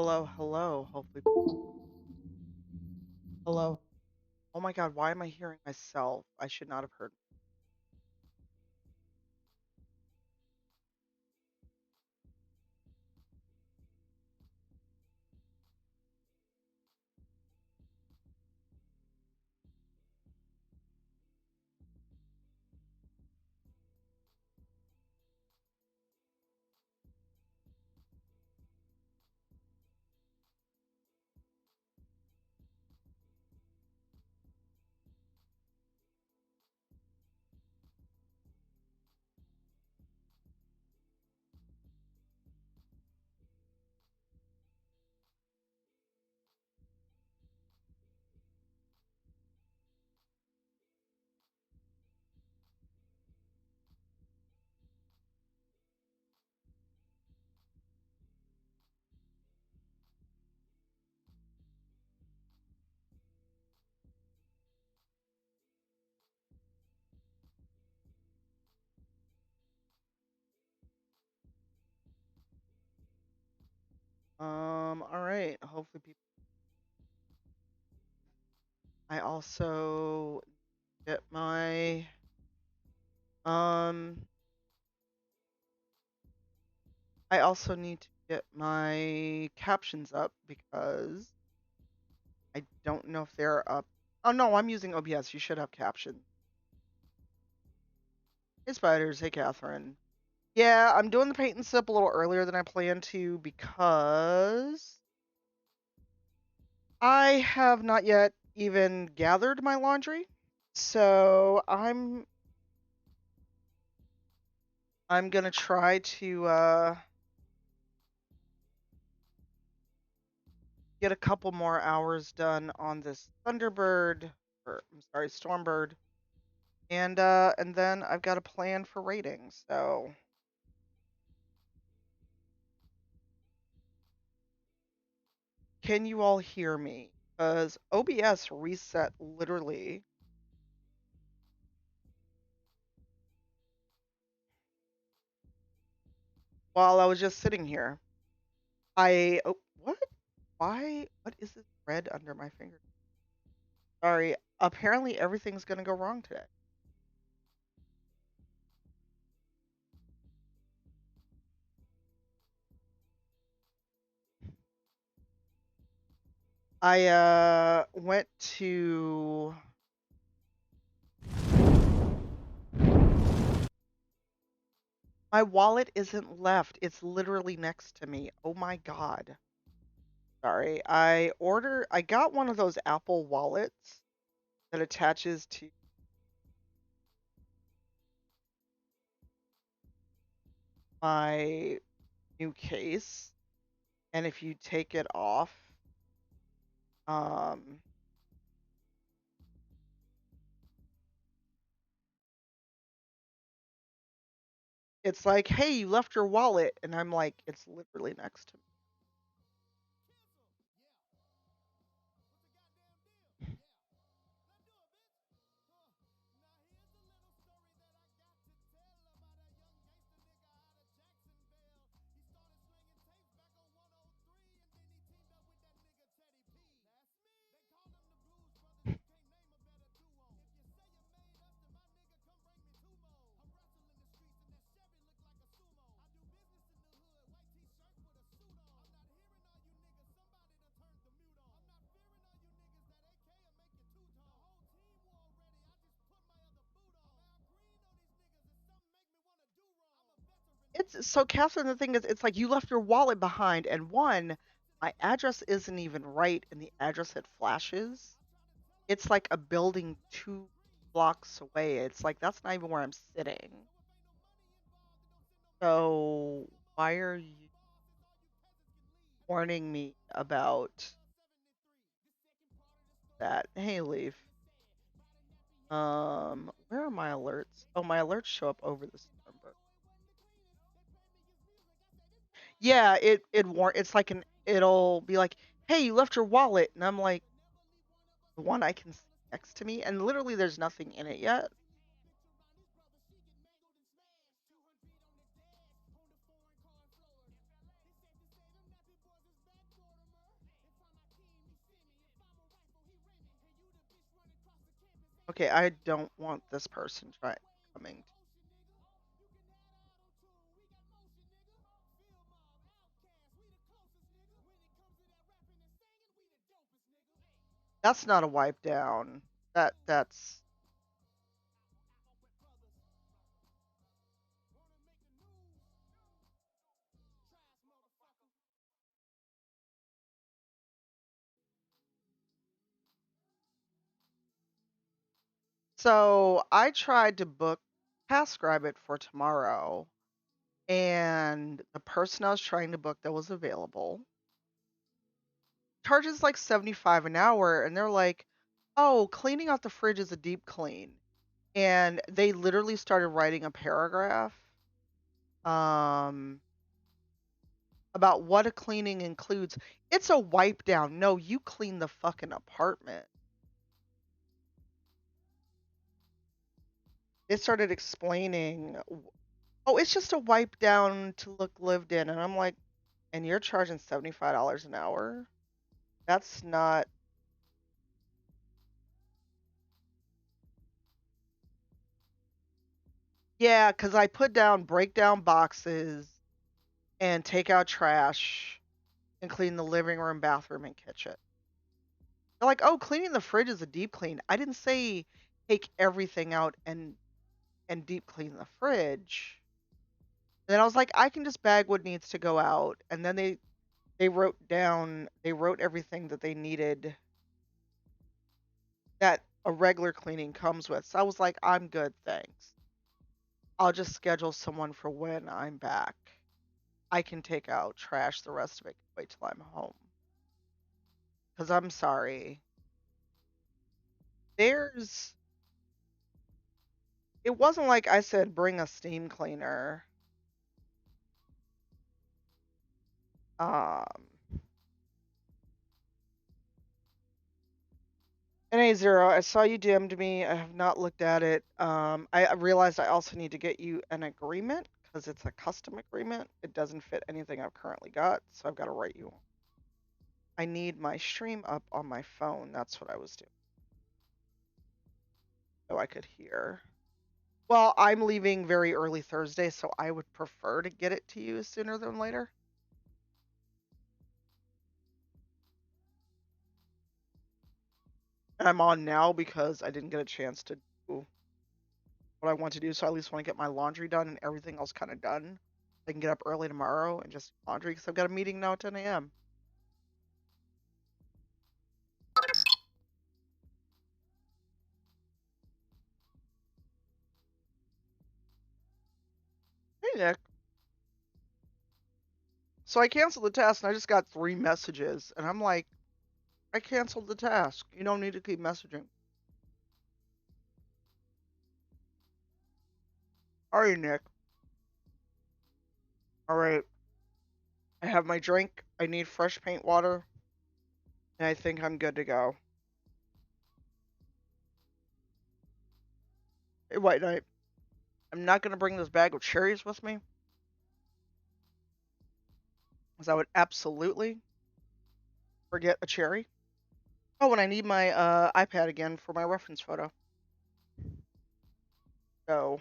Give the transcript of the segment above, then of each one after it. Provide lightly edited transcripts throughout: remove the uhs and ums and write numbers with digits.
Hello, hello. Hopefully, hello. Oh my God, why am I hearing myself? I should not have heard. All right. Hopefully, people. I also get my um. I also need to get my captions up because I don't know if they're up. Oh no, I'm using OBS. You should have captions. Hey spiders. Hey Catherine. Yeah, I'm doing the paint and sip a little earlier than I planned to because I have not yet even gathered my laundry. So I'm gonna try to get a couple more hours done on this Thunderbird, or I'm sorry, Stormbird, and then I've got a plan for rating. So can you all hear me? Because OBS reset literally while I was just sitting here. Oh, what? Why? What is this red under my finger? Sorry. Apparently everything's gonna go wrong today. I went to my wallet isn't left. It's literally next to me. Oh my God. Sorry. I got one of those Apple wallets that attaches to my new case. And if you take it off, um it's like, "Hey, you left your wallet." And I'm like, "It's literally next to me." It's so Catherine, the thing is, it's like you left your wallet behind, and one, my address isn't even right, and the address it flashes, it's like a building 2 blocks away. It's like that's not even where I'm sitting. So why are you warning me about that? Hey, Leaf. Where are my alerts? Oh, my alerts show up over this number. Yeah, it's like it'll be like, "Hey, you left your wallet." And I'm like, "The one I can see next to me." And literally there's nothing in it yet. Okay, I don't want this person coming. That's not a wipe down. That's so I tried to book TaskRabbit for tomorrow, and the person I was trying to book that was available charges like 75 an hour, and they're like, "Oh, cleaning out the fridge is a deep clean." And they literally started writing a paragraph um about what a cleaning includes. It's a wipe down. No, you clean the fucking apartment. They started explaining, "Oh, it's just a wipe down to look lived in." And I'm like, "And you're charging $75 an hour? That's not." Yeah, cuz I put down break down boxes and take out trash and clean the living room, bathroom, and kitchen. They're like, "Oh, cleaning the fridge is a deep clean." I didn't say take everything out and deep clean the fridge. And then I was like, "I can just bag what needs to go out." And then they wrote everything that they needed that a regular cleaning comes with. So I was like, "I'm good, thanks. I'll just schedule someone for when I'm back. I can take out trash, the rest of it can wait till I'm home." Cuz I'm sorry. There's It wasn't like I said bring a steam cleaner. Um NA0, I saw you DM'd me. I have not looked at it. I realized I also need to get you an agreement because it's a custom agreement. It doesn't fit anything I've currently got, so I've got to write you. I need my stream up on my phone. That's what I was doing. So I could hear. Well, I'm leaving very early Thursday, so I would prefer to get it to you sooner than later. And I'm on now because I didn't get a chance to do what I want to do, so I at least want to get my laundry done and everything else kind of done. I can get up early tomorrow and just laundry because I've got a meeting now at 10 a.m. Hey, Nick. So I canceled the task and I just got 3 messages, and I'm like, I canceled the task. You don't need to keep messaging. All right, Nick. All right. I have my drink. I need fresh paint water, and I think I'm good to go. Hey, White Knight. I'm not going to bring this bag of cherries with me, because I would absolutely forget a cherry. Oh, and I need my iPad again for my reference photo. So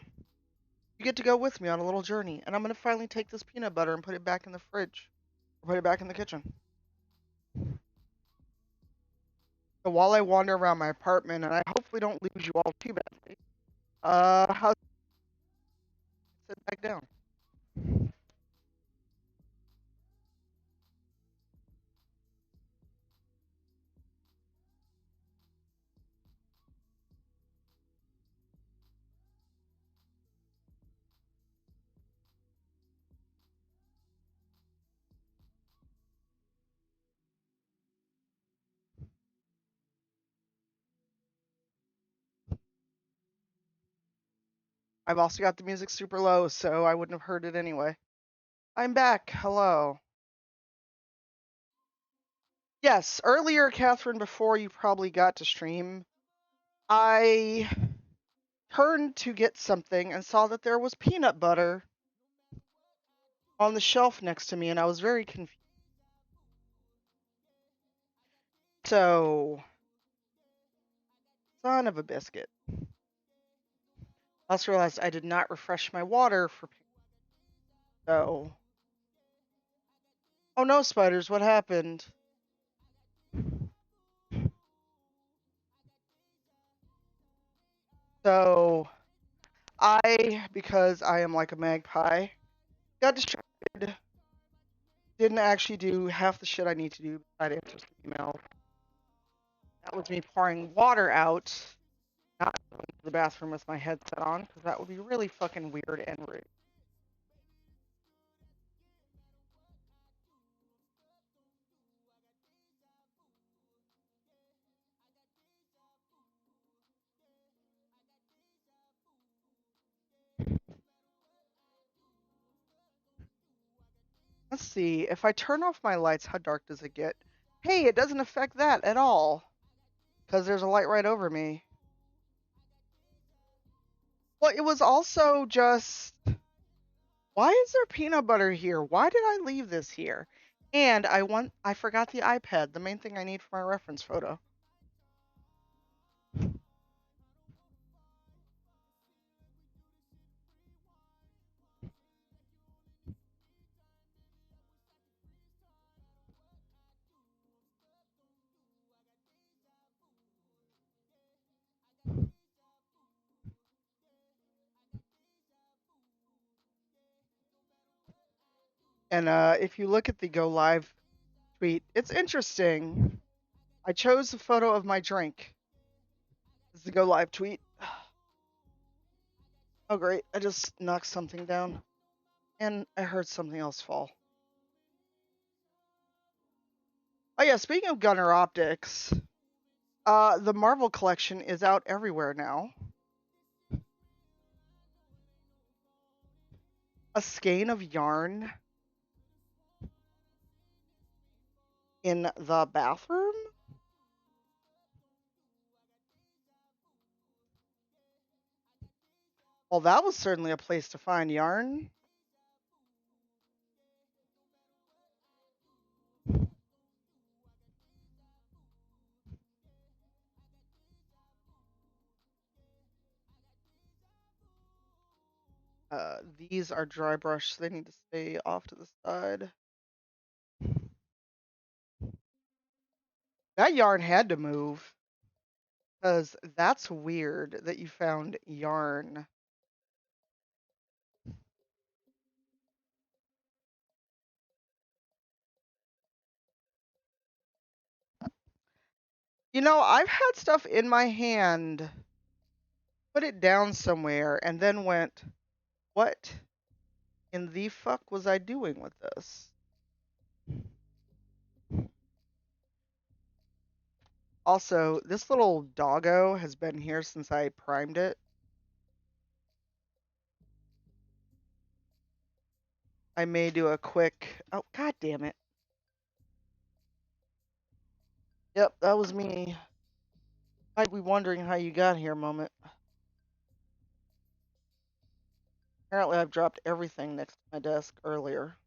you get to go with me on a little journey, and I'm going to finally take this peanut butter and put it back in the fridge. Or put it back in the kitchen. So while I wander around my apartment, and I hopefully don't lose you all too badly, how's sit back down? I've also got the music super low, so I wouldn't have heard it anyway. I'm back. Hello. Yes, earlier, Catherine, before you probably got to stream, I turned to get something and saw that there was peanut butter on the shelf next to me, and I was very confused. So Son of a biscuit. I also realized I did not refresh my water for so. Oh no, spiders, what happened? So because I am like a magpie, got distracted. Didn't actually do half the shit I need to do besides answer some emails. That was me pouring water out, not going to the bathroom with my headset on, because that would be really fucking weird and rude. Let's see, if I turn off my lights, how dark does it get? Hey, it doesn't affect that at all, because there's a light right over me. Well, it was also just, why is there peanut butter here? Why did I leave this here? And I forgot the iPad, the main thing I need for my reference photo. And if you look at the go live tweet, it's interesting. I chose a photo of my drink. This is the go live tweet. Oh great, I just knocked something down. And I heard something else fall. Oh yeah, speaking of Gunner Optics, the Marvel collection is out everywhere now. A skein of yarn in the bathroom? Well, that was certainly a place to find yarn. These are dry brush, so they need to stay off to the side. That yarn had to move, because that's weird that you found yarn. You know, I've had stuff in my hand, put it down somewhere, and then went, what in the fuck was I doing with this? Also, this little doggo has been here since I primed it. I may do a quick, oh, god damn it. Yep, that was me. I'd be wondering how you got here moment. Apparently I've dropped everything next to my desk earlier.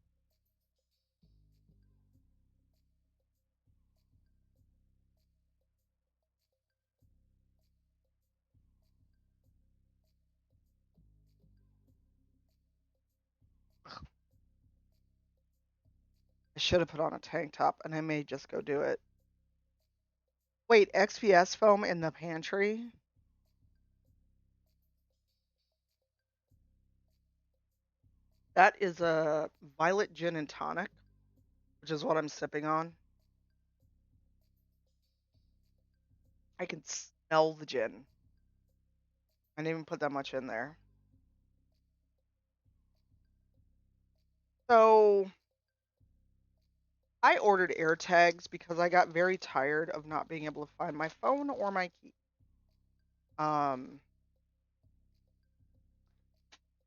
I should have put on a tank top, and I may just go do it. Wait, XPS foam in the pantry? That is a violet gin and tonic, which is what I'm sipping on. I can smell the gin. I didn't even put that much in there. So I ordered air tags because I got very tired of not being able to find my phone or my key.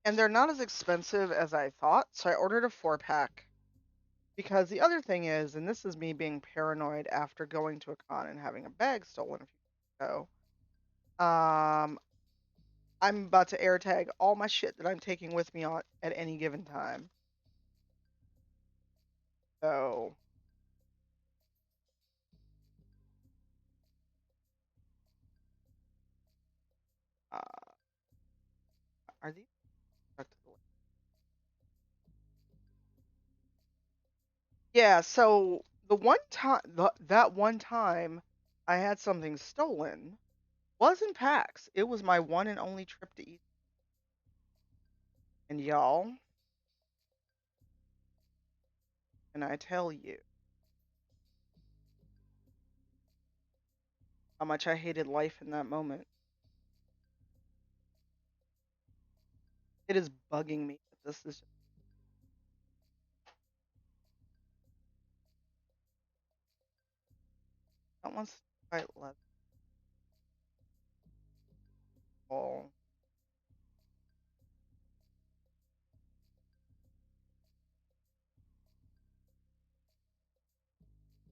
And they're not as expensive as I thought, so I ordered a 4-pack. Because the other thing is, and this is me being paranoid after going to a con and having a bag stolen a few years ago, I'm about to air tag all my shit that I'm taking with me on at any given time. So Are these stuck to the Yeah, so the one time that one time I had something stolen wasn't PAX. It was my one and only trip to East. And y'all, can I tell you how much I hated life in that moment? It is bugging me that this is that one's quite level.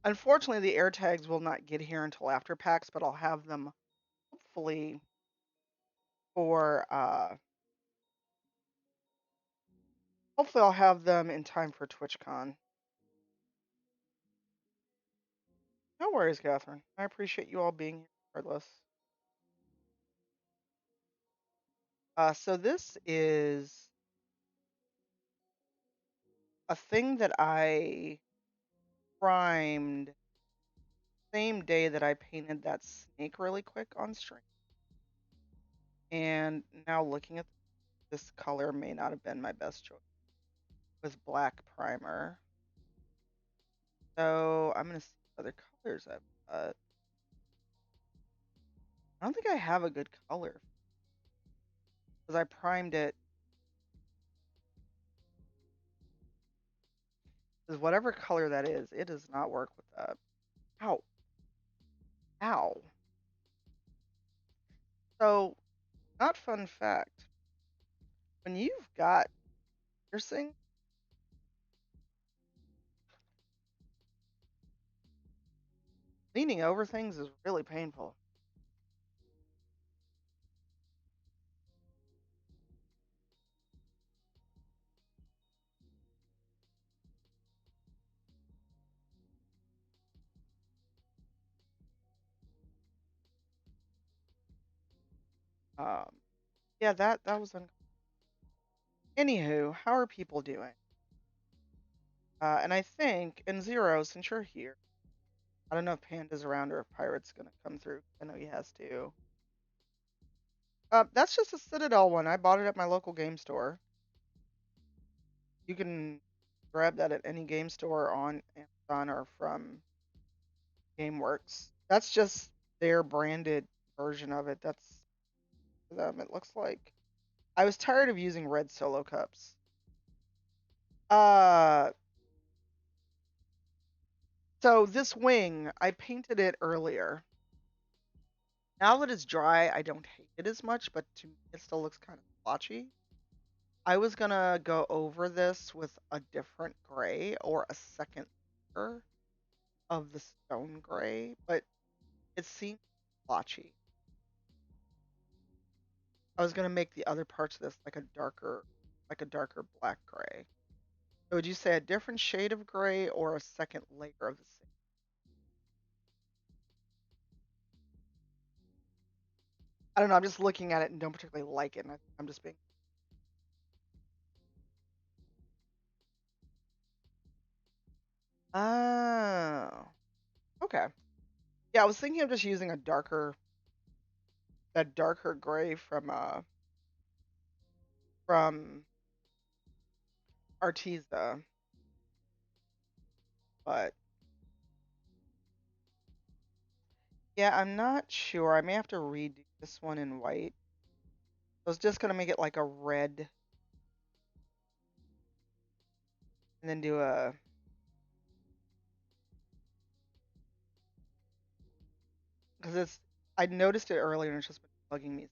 Unfortunately, the air tags will not get here until after PAX, but I'll have them hopefully for hopefully I'll have them in time for TwitchCon. No worries, Catherine. I appreciate you all being here regardless. So this is a thing that I primed same day that I painted that snake really quick on stream. And now looking at this color may not have been my best choice with black primer. So I'm gonna see other colors I've got. I don't think I have a good color because I primed it. Because whatever color that is, it does not work with that. Ow. Ow. So, not fun fact. When you've got piercing, leaning over things is really painful. Um, yeah, that was Anywho, how are people doing? And I think, and Zero, since you're here, I don't know if Panda's around or if Pirate's gonna come through. I know he has to. That's just a Citadel one. I bought it at my local game store. You can grab that at any game store on Amazon or from GameWorks. That's just their branded version of it. That's them, it looks like. I was tired of using red solo cups. Uh, so this wing, I painted it earlier. Now that it's dry, I don't hate it as much, but to me, it still looks kind of splotchy. I was gonna go over this with a different gray or a second layer of the stone gray, but it seems splotchy. I was gonna make the other parts of this like a darker black gray. So would you say a different shade of gray or a second layer of the same? I don't know. I'm just looking at it and don't particularly like it. And I'm just being. Oh, okay. Yeah, I was thinking of just using that darker gray from Arteza, but yeah, I'm not sure. I may have to redo this one in white. I was just gonna make it like a red and then do a because it's I noticed it earlier and it's just been bugging me.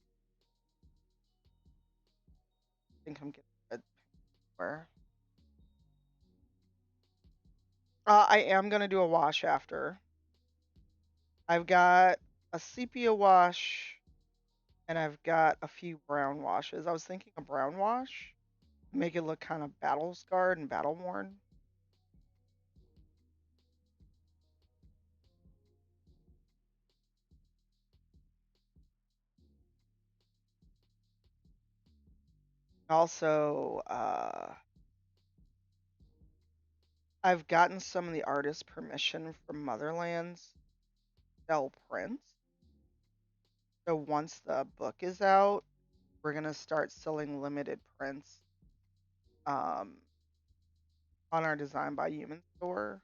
I think I'm getting red where. I am gonna do a wash after. I've got a sepia wash and I've got a few brown washes. I was thinking a brown wash, make it look kind of battle scarred and battle worn. Also, I've gotten some of the artists' permission from Motherlands to sell prints. So once the book is out, we're gonna start selling limited prints um, on our Design by Human store.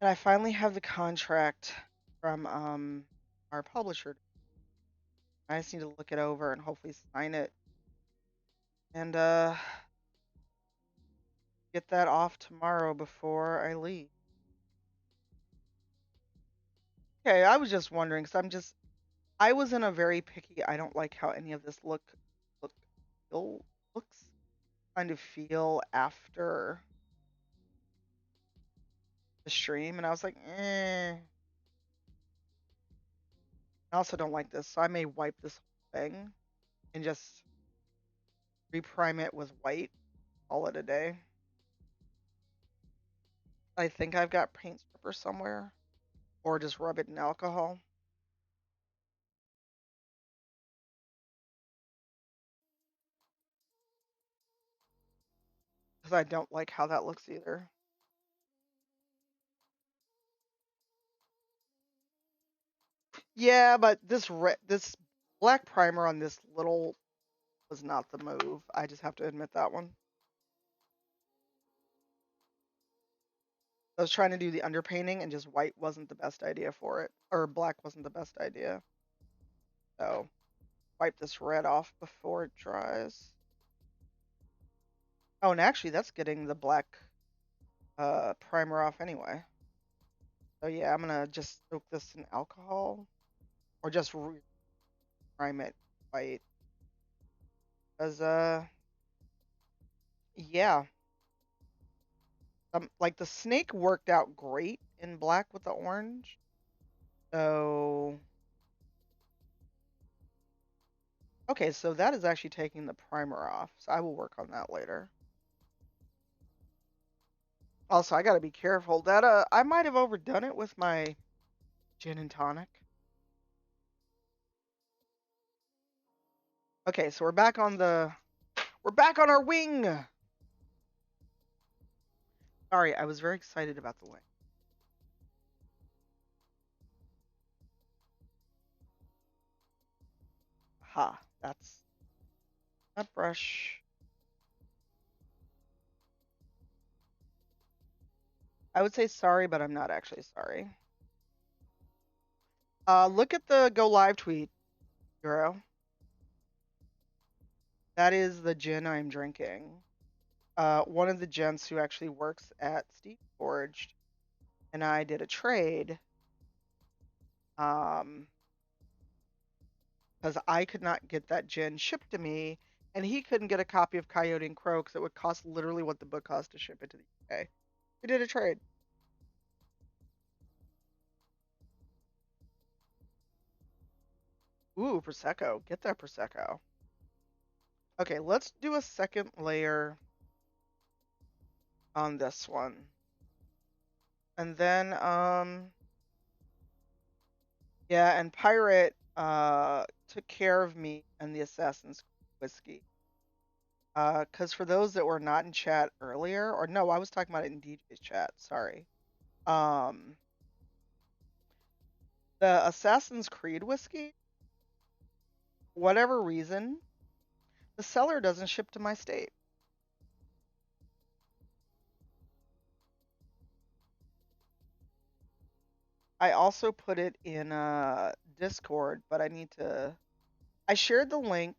And I finally have the contract from our publisher. I just need to look it over and hopefully sign it and get that off tomorrow before I leave. Okay, I was just wondering because I was in a very picky. I don't like how any of this look feel looks kind of feel after the stream, and I was like, eh. I also don't like this, so I may wipe this whole thing and just reprime it with white. Call it a day. I think I've got paint stripper somewhere, or just rub it in alcohol because I don't like how that looks either. Yeah, but this black primer on this little was not the move. I just have to admit that one. I was trying to do the underpainting and just white wasn't the best idea for it, or black wasn't the best idea. So wipe this red off before it dries. Oh, and actually that's getting the black primer off anyway. So yeah, I'm gonna just soak this in alcohol or just prime it white. Cause yeah, like the snake worked out great in black with the orange. So okay, so that is actually taking the primer off. So I will work on that later. Also, I gotta be careful. That I might have overdone it with my gin and tonic. Okay, so we're back on our wing. Sorry, I was very excited about the wing. Ha, that's that brush. I would say sorry, but I'm not actually sorry. Look at the go live tweet, Euro. That is the gin I'm drinking. One of the gents who actually works at Steve Forged and I did a trade. Um, because I could not get that gin shipped to me, and he couldn't get a copy of Coyote and Crow because it would cost literally what the book cost to ship it to the UK. We did a trade. Ooh, Prosecco. Get that Prosecco. Okay, let's do a second layer on this one. And then, yeah, and Pirate, took care of me and the Assassin's Whiskey. Because for those that were not in chat earlier, or no, I was talking about it in DJ's chat, sorry. Um, the Assassin's Creed whiskey, whatever reason, the seller doesn't ship to my state. I also put it in Discord, but I shared the link,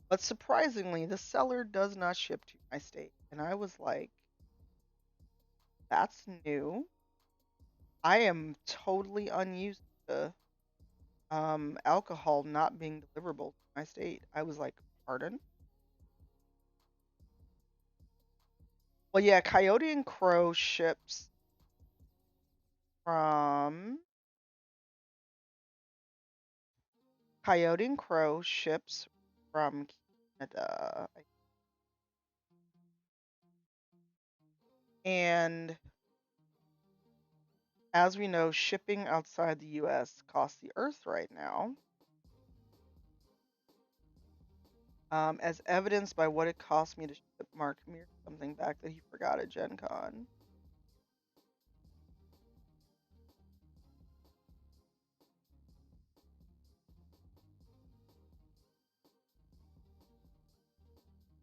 but surprisingly, the seller does not ship to my state. And I was like, that's new. I am totally unused to alcohol not being deliverable to my state. I was like, pardon? Well, yeah, Coyote and Crow ships from Coyote and Crow ships from Canada. And As we know, shipping outside the US costs the earth right now, as evidenced by what it cost me to ship Mark Mir something back that he forgot at Gen Con.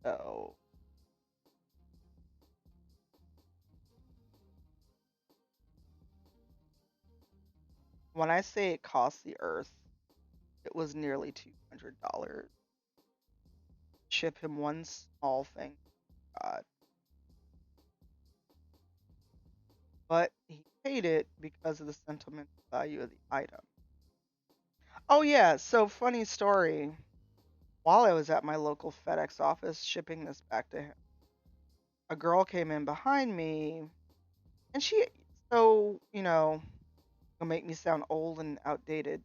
So when I say it cost the earth, it was nearly $200. Ship him one small thing, God. But he paid it because of the sentimental value of the item. Oh yeah, so funny story. While I was at my local FedEx office shipping this back to him, a girl came in behind me and she, so, gonna make me sound old and outdated.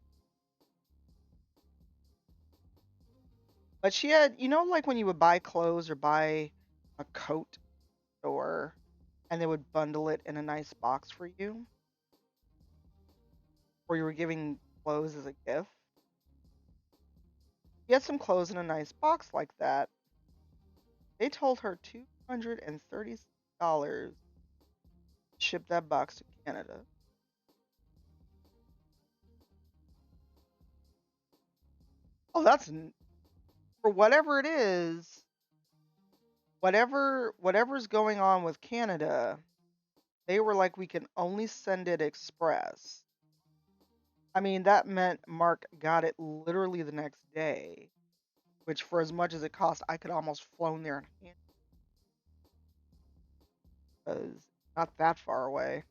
But she had, like when you would buy clothes or buy a coat or and they would bundle it in a nice box for you, or you were giving clothes as a gift. She had some clothes in a nice box like that. They told her $230 to ship that box to Canada. Oh, for whatever it is, whatever's going on with Canada, they were like, we can only send it express. I mean, that meant Mark got it literally the next day, which for as much as it cost, I could almost flown there and hand because not that far away.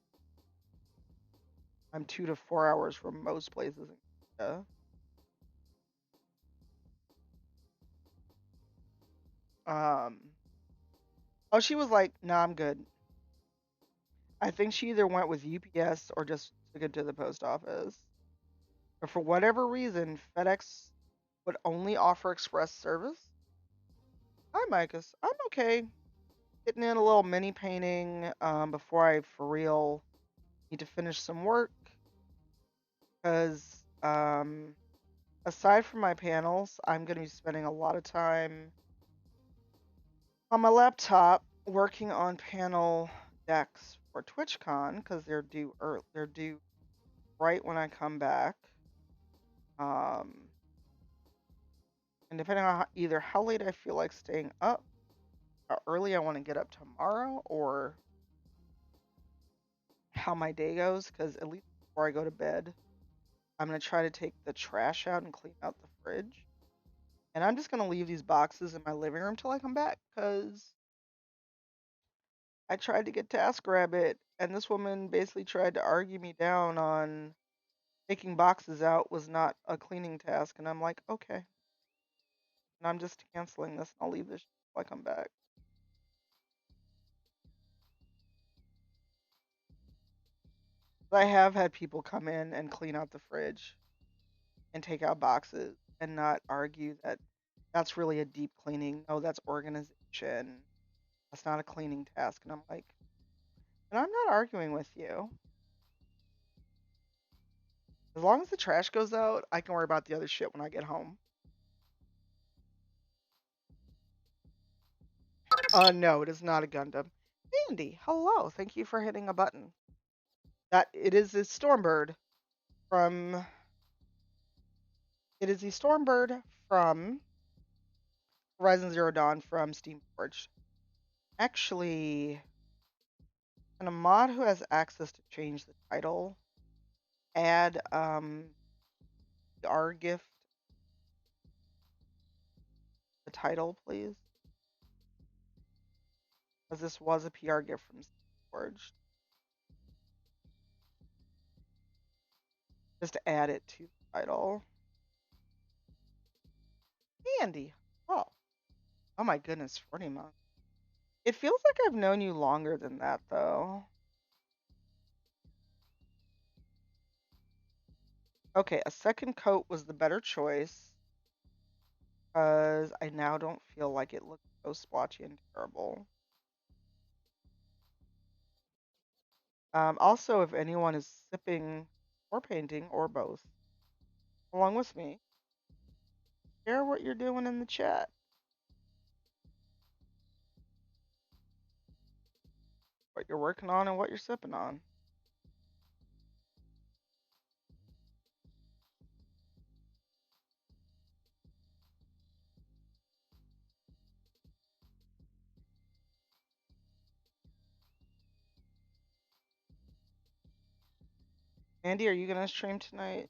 I'm 2 to 4 hours from most places in Canada. Um, oh, she was like, "Nah, I'm good." I think she either went with UPS or just took it to the post office. But for whatever reason, FedEx would only offer express service. Hi, Micus. I'm okay. Getting in a little mini painting before I, for real, need to finish some work. Because aside from my panels, I'm going to be spending a lot of time on my laptop working on panel decks for TwitchCon because they're due right when I come back. Um, and depending on either how late I feel like staying up, how early I want to get up tomorrow, or how my day goes, because at least before I go to bed, I'm going to try to take the trash out and clean out the fridge. And I'm just going to leave these boxes in my living room till I come back, because I tried to get TaskRabbit, and this woman basically tried to argue me down on taking boxes out was not a cleaning task. And I'm like, okay. And I'm just canceling this, and I'll leave this till I come back. I have had people come in and clean out the fridge and take out boxes and not argue that that's really a deep cleaning. No, that's organization. That's not a cleaning task. And I'm like, and I'm not arguing with you. As long as the trash goes out, I can worry about the other shit when I get home. No, it is not a Gundam. Andy, hello. Thank you for hitting a button. That it is a Stormbird from it is the Stormbird from Horizon Zero Dawn from Steamforged. Actually, can a mod who has access to change the title add the R gift the title, please? Because this was a PR gift from Steamforged. Just to add it to the title. Andy. Oh. Oh my goodness, 40 months. It feels like I've known you longer than that though. Okay, a second coat was the better choice because I now don't feel like it looks so splotchy and terrible. Also, if anyone is sipping or painting or both, along with me, share what you're doing in the chat, what you're working on, and what you're sipping on. Andy, are you gonna stream tonight?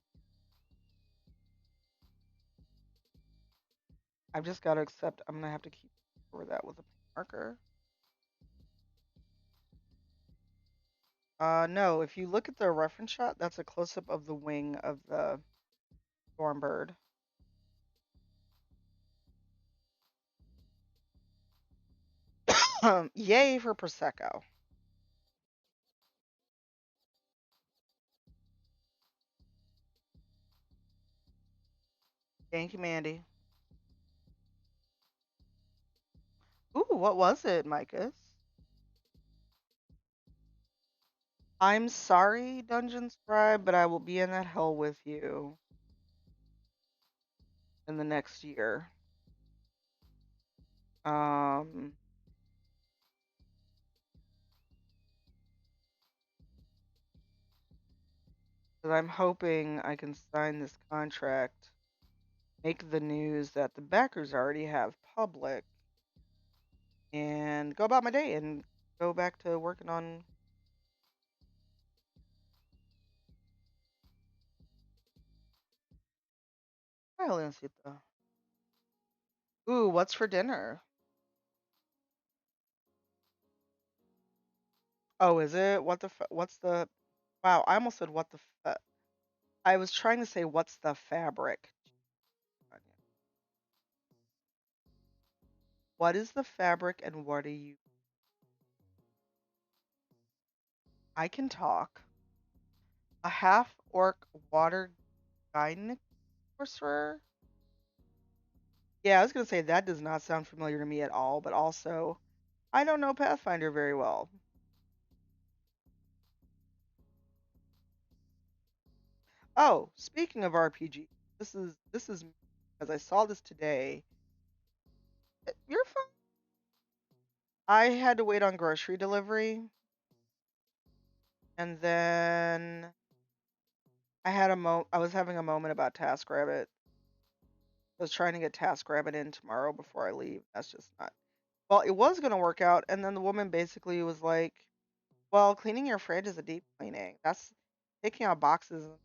I've just got to accept I'm gonna have to keep over that with a marker. No, if you look at the reference shot, that's a close-up of the wing of the Thornbird. Yay for Prosecco. Thank you, Mandy. Ooh, what was it, Micus? I'm sorry, Dungeon Scribe, but I will be in that hell with you in the next year. Um, but I'm hoping I can sign this contract, make the news that the backers already have public, and go about my day and go back to working on. Violencita. Ooh, what's for dinner? Oh, is it? What's the? Wow, I almost said what the. I was trying to say what's the fabric. What is the fabric and what are you? I can talk. A half orc water guidance sorcerer. Yeah, I was gonna say that does not sound familiar to me at all, but also I don't know Pathfinder very well. Oh, speaking of RPG, this is as I saw this today. You're fine. I had to wait on grocery delivery, and then I was having a moment about TaskRabbit. I was trying to get TaskRabbit in tomorrow before I leave. That's just not. Well, it was gonna work out, and then the woman basically was like, "Well, cleaning your fridge is a deep cleaning. That's taking out boxes and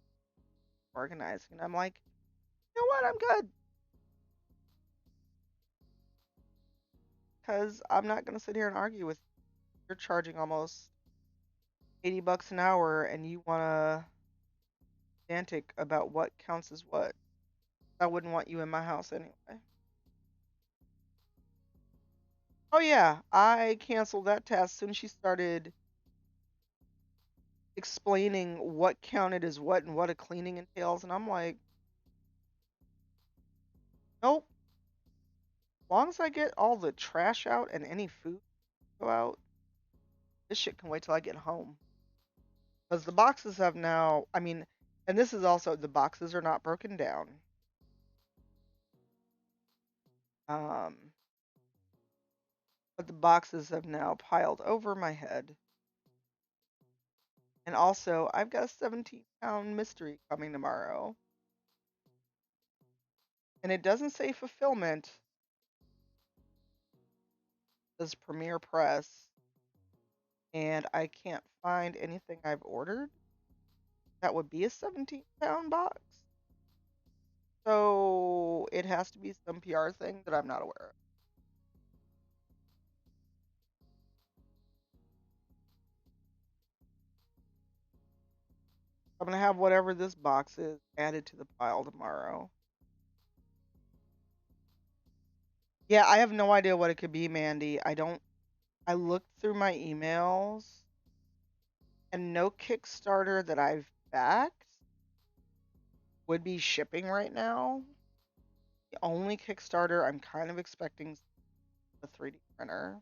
organizing." And I'm like, "You know what? I'm good, because I'm not gonna sit here and argue with you. You're charging almost $80 an hour, and you wanna pedantic about what counts as what. I wouldn't want you in my house anyway." Oh yeah, I canceled that task as soon as she started explaining what counted as what and what a cleaning entails, and I'm like, nope. As long as I get all the trash out and any food go out, this shit can wait till I get home. Because the boxes have now, I mean, and this is also, the boxes are not broken down. Um, but the boxes have now piled over my head. And also, I've got a 17-pound mystery coming tomorrow. And it doesn't say fulfillment, it says Premier Press. And I can't find anything I've ordered that would be a 17-pound box. So it has to be some PR thing that I'm not aware of. I'm gonna have whatever this box is added to the pile tomorrow. Yeah, I have no idea what it could be, Mandy. I looked through my emails and no Kickstarter that I've backed would be shipping right now. The only Kickstarter I'm kind of expecting is the 3D printer.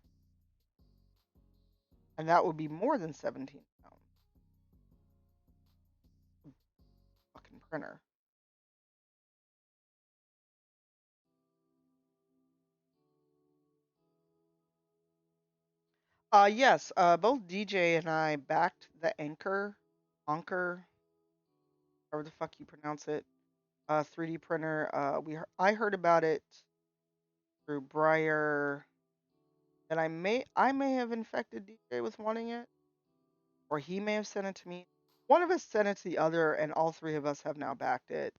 And that would be more than 17 pounds. printer. Yes, both DJ and I backed the Anchor, however the fuck you pronounce it, 3D printer. I heard about it through Breyer, and I may have infected DJ with wanting it, or he may have sent it to me. One of us sent it to the other, and all three of us have now backed it.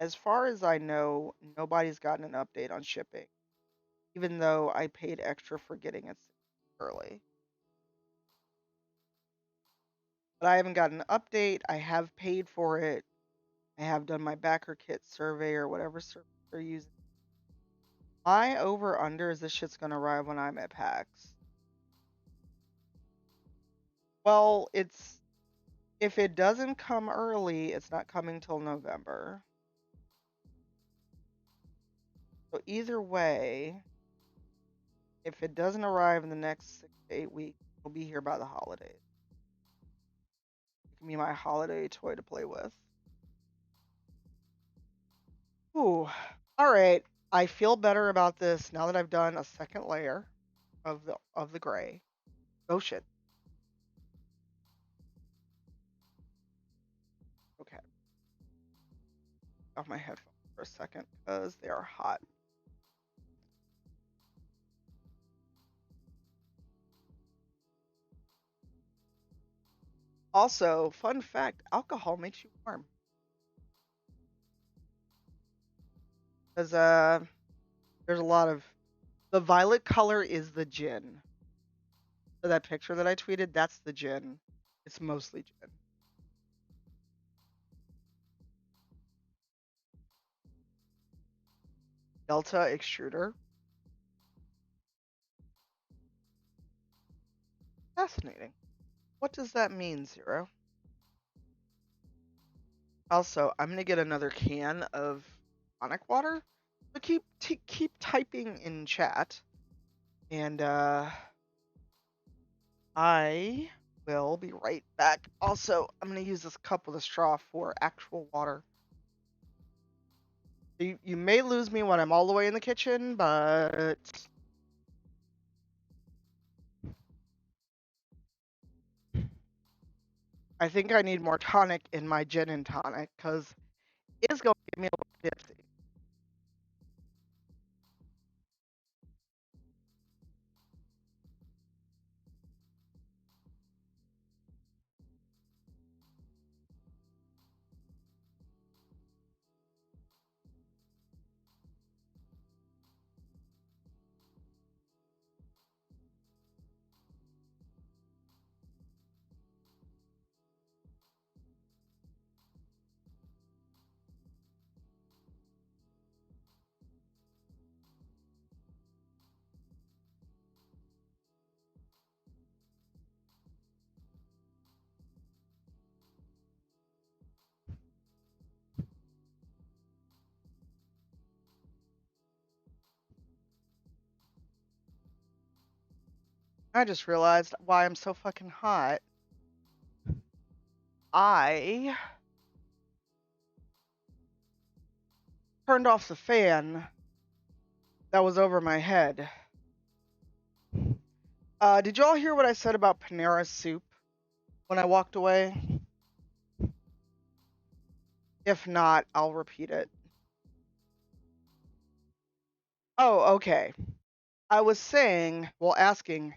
As far as I know, nobody's gotten an update on shipping, even though I paid extra for getting it early. But I haven't gotten an update. I have paid for it. I have done my backer kit survey or whatever survey they're using. My over under is this shit's gonna arrive when I'm at PAX. Well, it's if it doesn't come early, it's not coming till November. So either way, if it doesn't arrive in the next 6 to 8 weeks, it'll be here by the holidays. It can be my holiday toy to play with. Ooh. All right. I feel better about this now that I've done a second layer of the gray. Oh shit. Okay. Off my headphones for a second because they are hot. Also, fun fact, alcohol makes you warm. Because there's a lot of the violet color is the gin. So that picture that I tweeted, that's the gin. It's mostly gin. Delta extruder. Fascinating. What does that mean, Zero? Also, I'm gonna get another can of tonic water. So keep typing in chat, and I will be right back. Also, I'm gonna use this cup with a straw for actual water. You may lose me when I'm all the way in the kitchen, but I think I need more tonic in my gin and tonic because it is going to get me a little tipsy. I just realized why I'm so fucking hot. I turned off the fan that was over my head. Did y'all hear what I said about Panera soup when I walked away? If not, I'll repeat it. Oh, okay. I was saying, well, asking,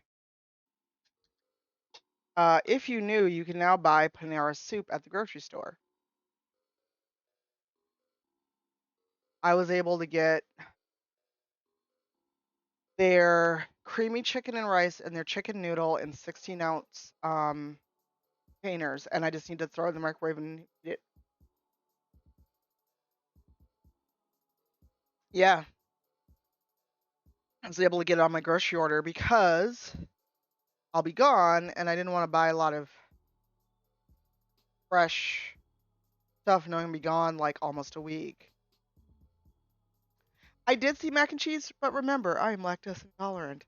if you knew you can now buy Panera soup at the grocery store. I was able to get their creamy chicken and rice and their chicken noodle in 16-ounce containers, and I just need to throw it in the microwave and eat it. Yeah, I was able to get it on my grocery order because I'll be gone, and I didn't want to buy a lot of fresh stuff knowing I'm be gone like almost a week. I did see mac and cheese, but remember, I am lactose intolerant.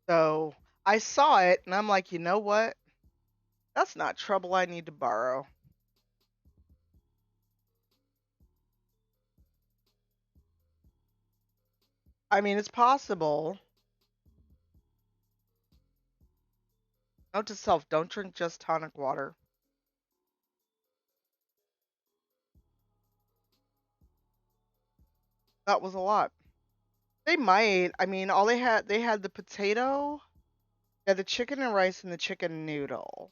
So I saw it and I'm like, you know what? That's not trouble I need to borrow. I mean, it's possible. Note to self, don't drink just tonic water. That was a lot. They might. I mean, all they had the potato, yeah, the chicken and rice and the chicken noodle.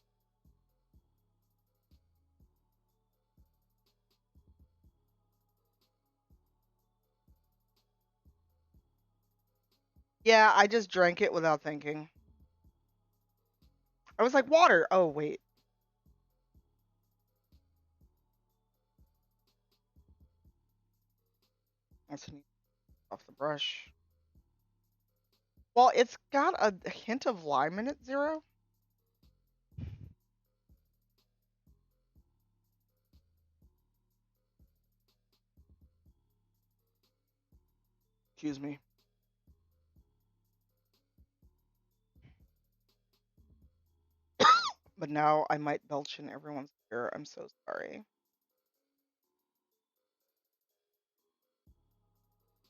Yeah, I just drank it without thinking. I was like, water. Oh, wait. That's off the brush. Well, it's got a hint of lime in it, Zero. Excuse me. But now I might belch in everyone's ear. I'm so sorry.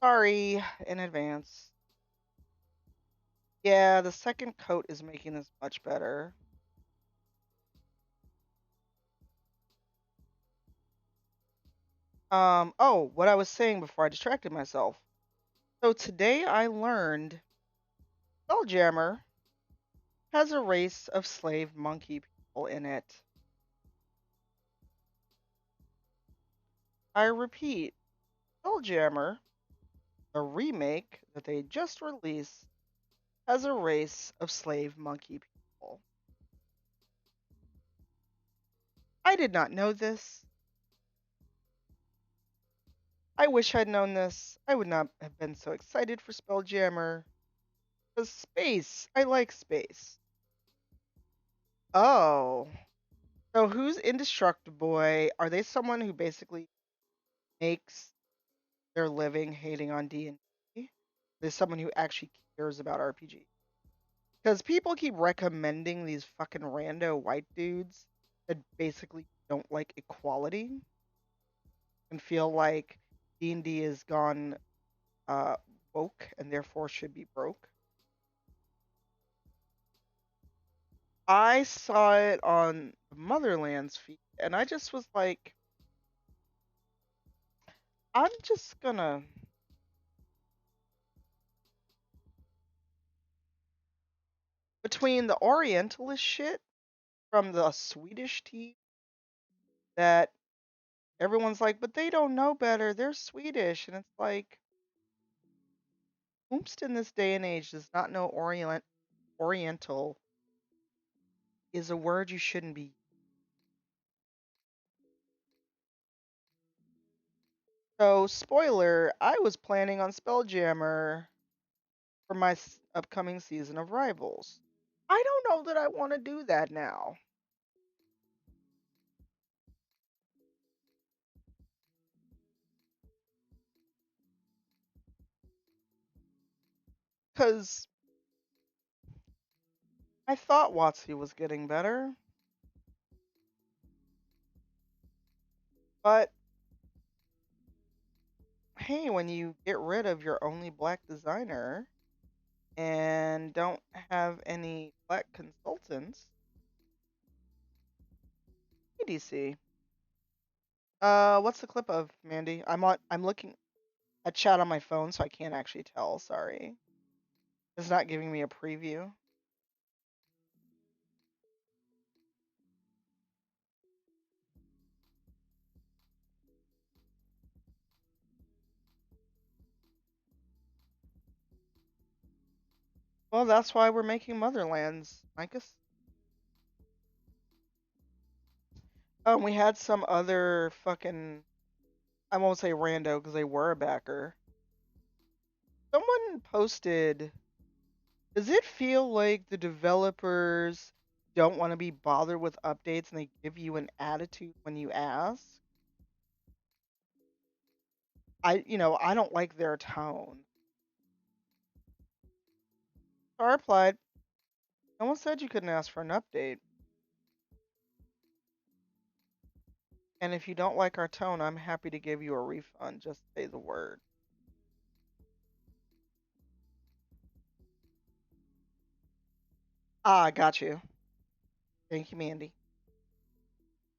Sorry in advance. Yeah, the second coat is making this much better. Oh, what I was saying before I distracted myself. So today I learned Spelljammer has a race of slave monkey people in it. I repeat, Spelljammer, the remake that they just released, has a race of slave monkey people. I did not know this. I wish I'd known this. I would not have been so excited for Spelljammer. Because space. I like space. Oh. So who's Indestructible Boy? Are they someone who basically makes their living hating on D&D? There's someone who actually cares about RPG. Because people keep recommending these fucking rando white dudes that basically don't like equality and feel like D&D is gone uh, woke and therefore should be broke. I saw it on Motherland's feed and I just was like, I'm just gonna between the Orientalist shit from the Swedish team that everyone's like, but they don't know better. They're Swedish. And it's like, whomst in this day and age does not know Oriental is a word you shouldn't be. So, spoiler, I was planning on Spelljammer for my upcoming season of Rivals. I don't know that I want to do that now. Because I thought WotC was getting better. But hey, when you get rid of your only black designer and don't have any black consultants, ADC. What's the clip of, Mandy? I'm looking at chat on my phone, so I can't actually tell. Sorry, it's not giving me a preview. Well, that's why we're making Motherlands, Micus. Oh, and we had some other fucking, I won't say rando because they were a backer. Someone posted, does it feel like the developers don't want to be bothered with updates and they give you an attitude when you ask? I don't like their tone. So I replied, no one said you couldn't ask for an update. And if you don't like our tone, I'm happy to give you a refund. Just say the word. Ah, got you. Thank you, Mandy.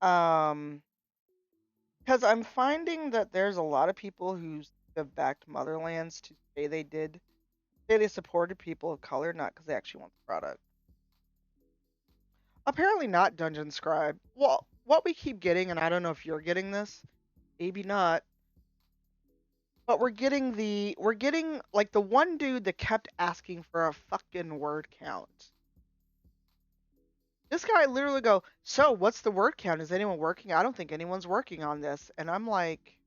Um, because I'm finding that there's a lot of people who have backed Motherlands to say they supported people of color, not because they actually want the product. Apparently not Dungeon Scribe. Well, what we keep getting, and I don't know if you're getting this, maybe not, but we're getting like the one dude that kept asking for a fucking word count. This guy literally go, so what's the word count? Is anyone working? I don't think anyone's working on this. And I'm like,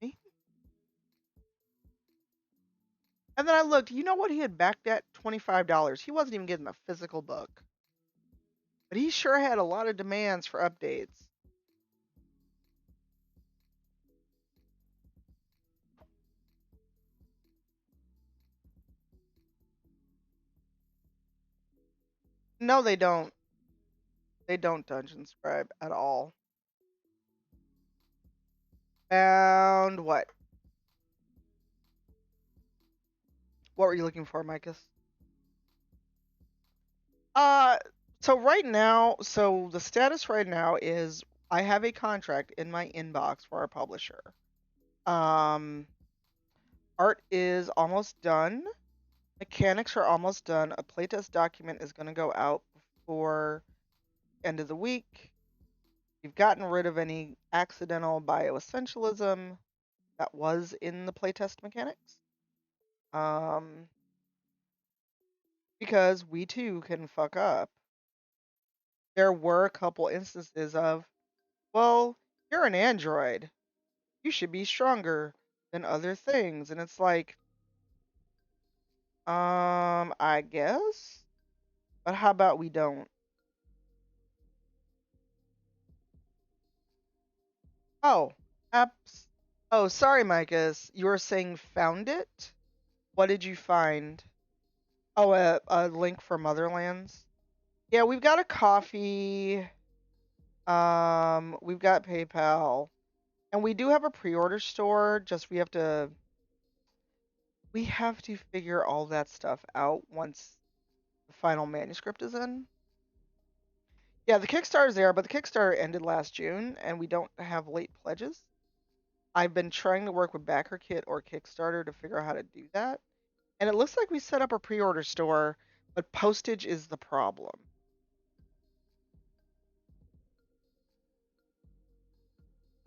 "Eh?" And then I looked, you know what he had backed at? $25. He wasn't even getting a physical book. But he sure had a lot of demands for updates. No, they don't. They don't Dungeon Scribe at all. Found what? What were you looking for, Micus? Uh, so the status right now is I have a contract in my inbox for our publisher. Um, art is almost done. Mechanics are almost done. A playtest document is going to go out before end of the week. We've gotten rid of any accidental bioessentialism that was in the playtest mechanics. Um, because we too can fuck up. There were a couple instances of, well, you're an android. You should be stronger than other things. And it's like, I guess. But how about we don't? Oh, apps. Oh, sorry, Micah. You were saying found it? What did you find? Oh, a link for Motherlands. Yeah, we've got a coffee. We've got PayPal, and we do have a pre-order store. Just we have to figure all that stuff out once the final manuscript is in. Yeah, the Kickstarter's there, but the Kickstarter ended last June, and we don't have late pledges. I've been trying to work with BackerKit or Kickstarter to figure out how to do that. And it looks like we set up a pre-order store, but postage is the problem.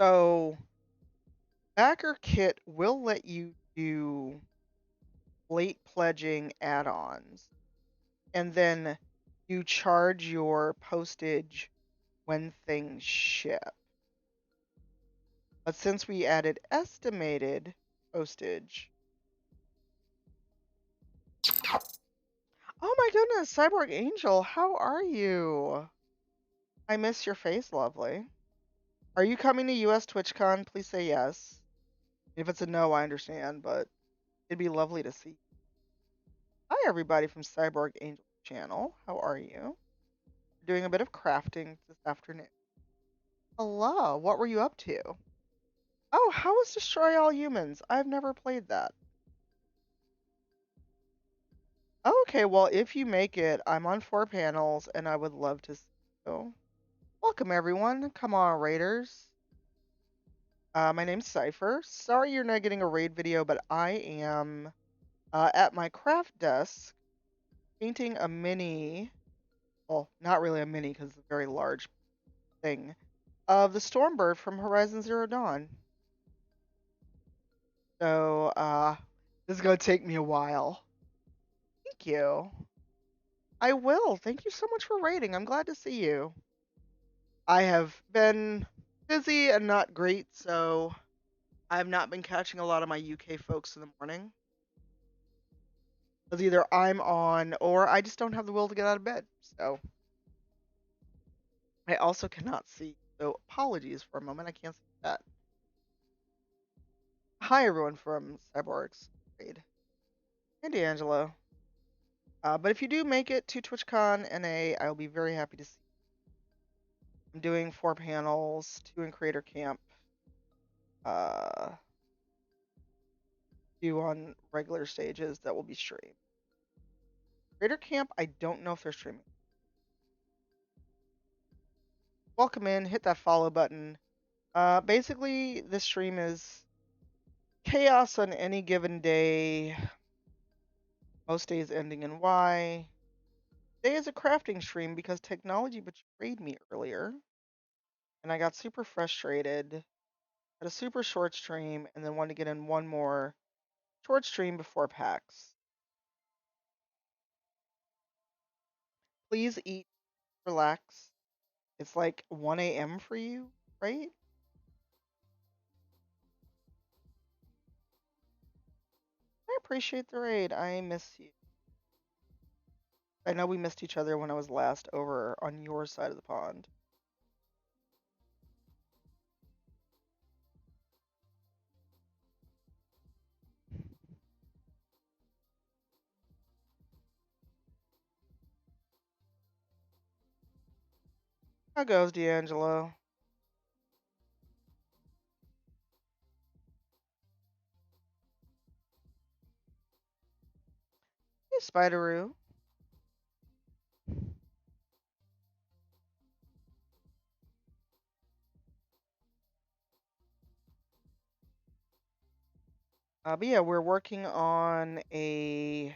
So BackerKit will let you do late pledging add-ons, and then you charge your postage when things ship. But since we added estimated postage, oh my goodness, Cyborg Angel, how are you? I miss your face, lovely. Are you coming to US TwitchCon? Please say yes. If it's a no, I understand, but it'd be lovely to see. Hi, everybody from Cyborg Angel channel. How are you? Doing a bit of crafting this afternoon. Hello, what were you up to? Oh, how is Destroy All Humans? I've never played that. Okay, well, if you make it, I'm on 4 panels, and I would love to see you. Welcome, everyone. Come on, Raiders. My name's Cypher. Sorry you're not getting a raid video, but I am at my craft desk painting a mini, well, not really a mini because it's a very large thing, of the Stormbird from Horizon Zero Dawn. So, this is going to take me a while. Thank you. I will. Thank you so much for raiding. I'm glad to see you. I have been busy and not great, so I have not been catching a lot of my UK folks in the morning. Because either I'm on or I just don't have the will to get out of bed. So I also cannot see. So apologies for a moment. I can't see that. Hi, everyone from Cyborg's Raid. Hey, D'Angelo. But if you do make it to TwitchCon NA, I'll be very happy to see you. I'm doing 4 panels, 2 in Creator Camp, uh, two on regular stages that will be streamed. Creator Camp, I don't know if they're streaming. Welcome in, hit that follow button. Basically, this stream is chaos on any given day, most days ending in Y. Today is a crafting stream because technology betrayed me earlier, and I got super frustrated. Had a super short stream, and then wanted to get in one more short stream before PAX. Please eat, relax. It's like 1 a.m. for you, right? I appreciate the raid. I miss you. I know we missed each other when I was last over on your side of the pond. How goes, D'Angelo? Hey, Spideroo. But yeah, we're working on a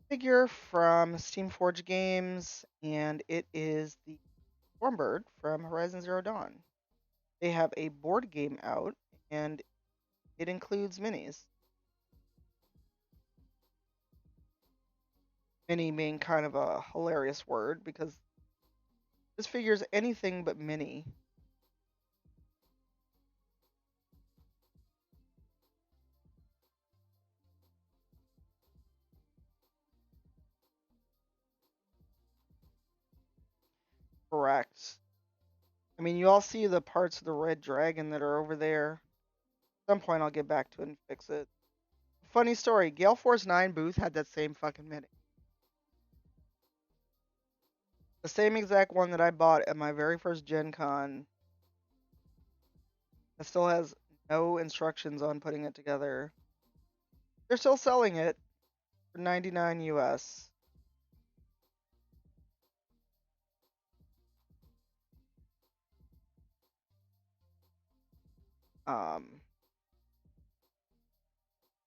figure from Steamforge Games, and it is the Thunderbird from Horizon Zero Dawn. They have a board game out, and it includes minis. Mini being kind of a hilarious word because this figure is anything but mini. Correct. I mean, you all see the parts of the red dragon that are over there. At some point, I'll get back to it and fix it. Funny story, Gale Force 9 booth had that same fucking mini. The same exact one that I bought at my very first Gen Con. It still has no instructions on putting it together. They're still selling it for 99 US.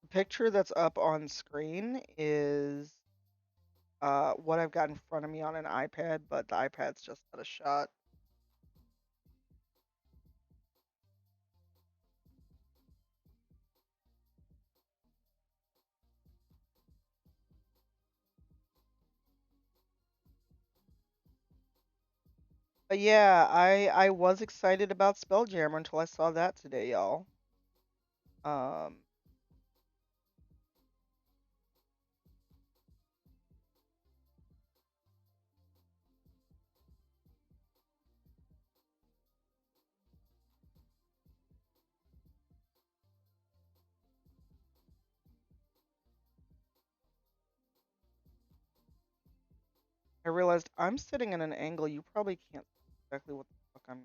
The picture that's up on screen is what I've got in front of me on an iPad, but the iPad's just out of shot. But yeah, I was excited about Spelljammer until I saw that today, y'all. Um, I realized I'm sitting at an angle you probably can't see exactly what the fuck I'm.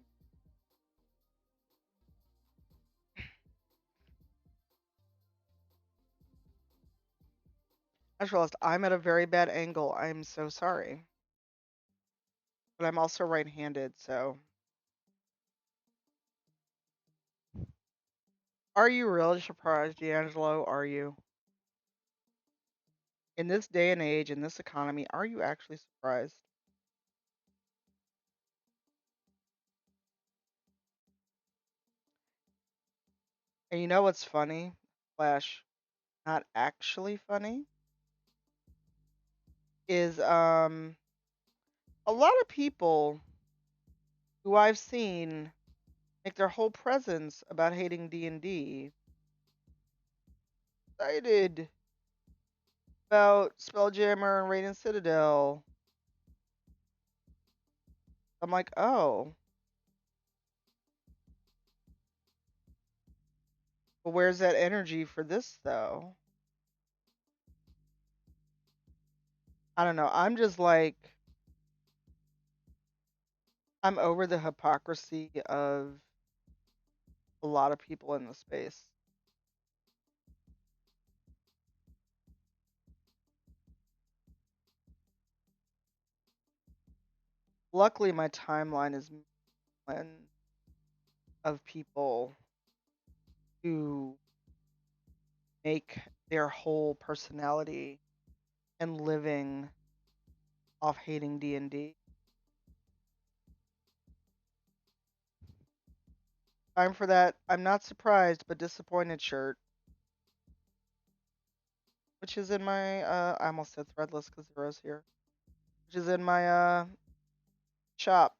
I just realized I'm at a very bad angle. I'm so sorry. But I'm also right-handed, so. Are you really surprised, D'Angelo? Are you? In this day and age, in this economy, are you actually surprised? And you know what's funny? Slash, not actually funny, is a lot of people who I've seen make their whole presence about hating D&D excited about Spelljammer and Radiant Citadel. I'm like, oh, but where's that energy for this though? I don't know. I'm just like I'm over the hypocrisy of a lot of people in the space. Luckily, my timeline is one of people who make their whole personality and living off hating D&D. Time for that I'm not surprised but disappointed shirt, which is in my I almost said threadless because Zero's here, which is in my shop.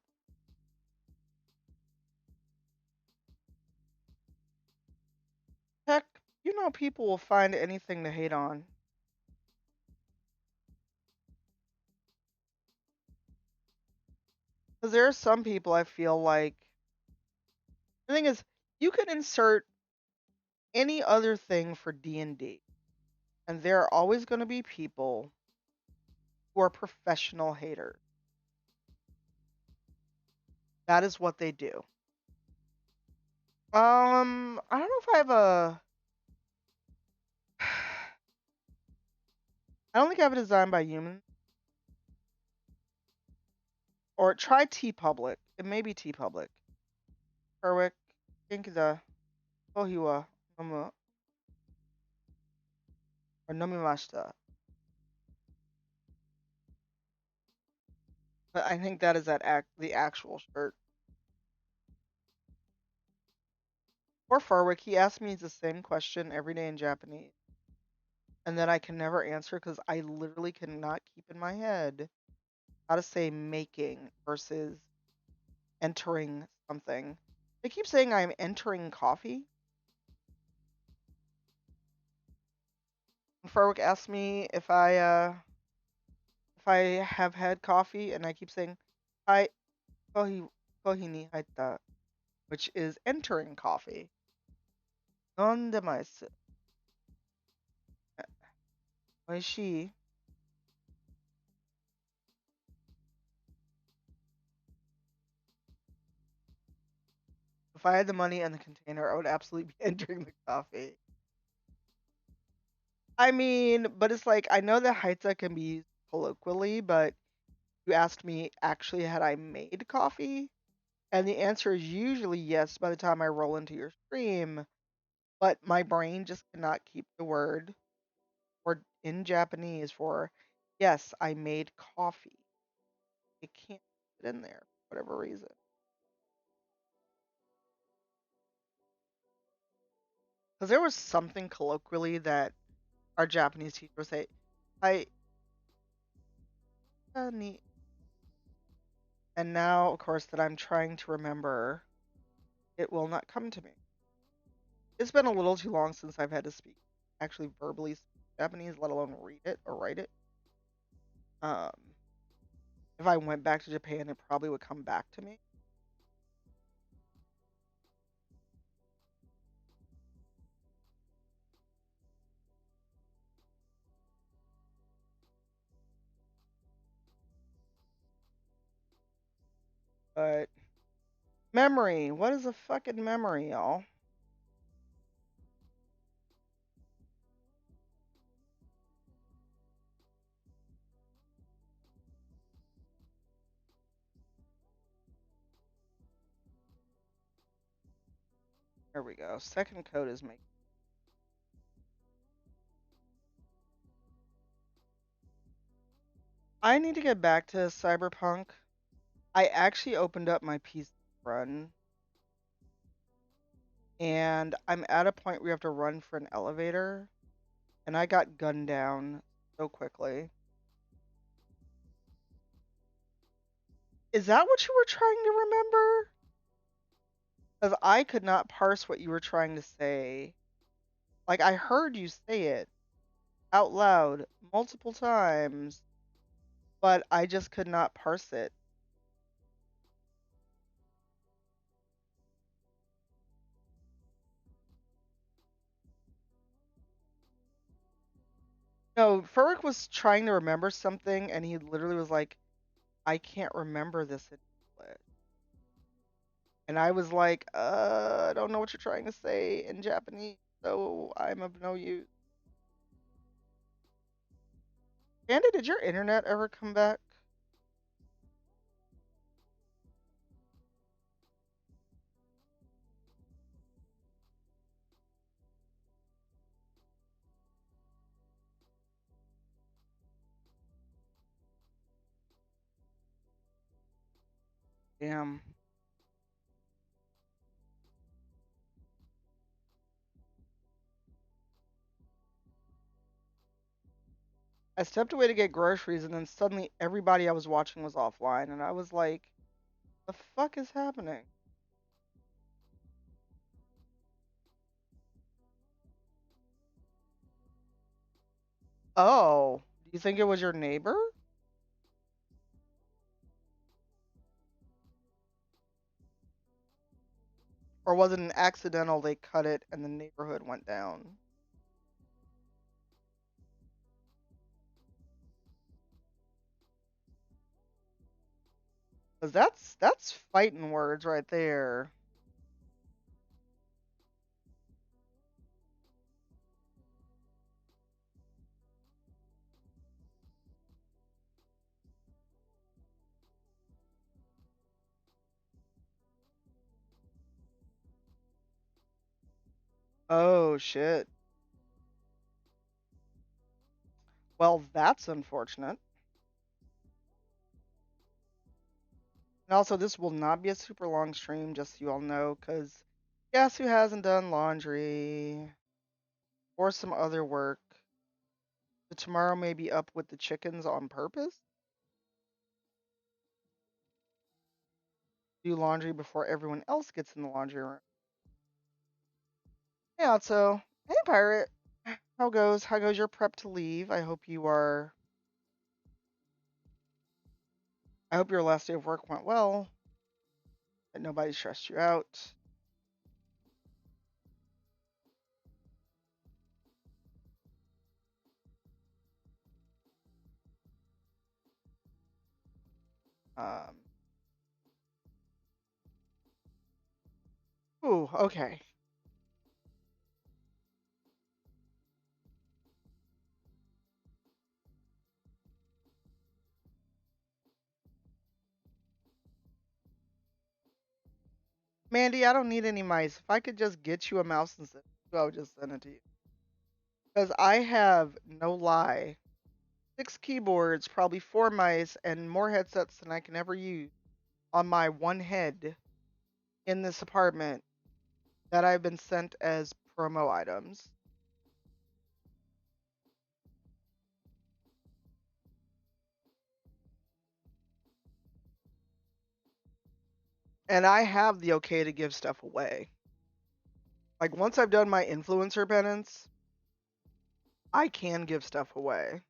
Heck, you know people will find anything to hate on. Because there are some people I feel like the thing is you can insert any other thing for D&D, and there are always going to be people who are professional haters. That is what they do. I don't know if I have a. I don't think I have a design by human. Or try T Public. It may be T Public. Herwick, Kinkida, Ohiwa, Nomu, or Nomimashita. But I think that is the actual shirt. Or Furwick, he asks me the same question every day in Japanese. And then I can never answer because I literally cannot keep in my head how to say making versus entering something. They keep saying I'm entering coffee. Furwick asks me if I have had coffee, and I keep saying "Hai kohi ni haita," which is entering coffee. Nondemaisu. Oishii. If I had the money and the container, I would absolutely be entering the coffee. I mean, but it's like I know that haita can be used colloquially, but you asked me actually had I made coffee, and the answer is usually yes by the time I roll into your stream, but my brain just cannot keep the word or in Japanese for yes, I made coffee. It can't fit in there for whatever reason. Because there was something colloquially that our Japanese teacher would say, I need. And now, of course, that I'm trying to remember, it will not come to me. It's been a little too long since I've had to speak, actually verbally speak Japanese, let alone read it or write it. Um, if I went back to Japan, it probably would come back to me. But memory, what is a fucking memory, y'all? There we go. Second code is making. I need to get back to Cyberpunk. I actually opened up my PC run, and I'm at a point where you have to run for an elevator, and I got gunned down so quickly. Is that what you were trying to remember? Because I could not parse what you were trying to say. Like, I heard you say it out loud multiple times, but I just could not parse it. No, Furwick was trying to remember something, and he literally was like, "I can't remember this in English." And I was like, I don't know what you're trying to say in Japanese, so I'm of no use." Andy, did your internet ever come back? Damn. I stepped away to get groceries, and then suddenly everybody I was watching was offline, and I was like, the fuck is happening? Oh, do you think it was your neighbor? Or was it an accidental they cut it and the neighborhood went down? Because that's fighting words right there. Oh shit. Well, that's unfortunate. And also, this will not be a super long stream, just so you all know, because guess who hasn't done laundry or some other work? So tomorrow may be up with the chickens on purpose. Do laundry before everyone else gets in the laundry room. Hey, Otso. Hey, Pirate. How goes? How goes your prep to leave? I hope your last day of work went well. That nobody stressed you out. Um. Ooh. Okay. Mandy, I don't need any mice. If I could just get you a mouse and send it to you, I would just send it to you. Because I have, no lie, 6 keyboards, probably 4 mice, and more headsets than I can ever use on my one head in this apartment that I've been sent as promo items. And I have the okay to give stuff away. Like, once I've done my influencer penance, I can give stuff away.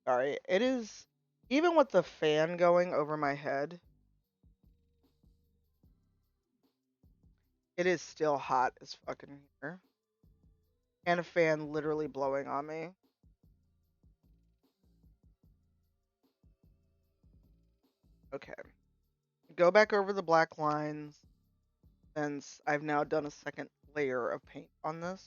Sorry, it is, even with the fan going over my head, it is still hot as fucking here. And a fan literally blowing on me. Okay. Go back over the black lines since I've now done a second layer of paint on this.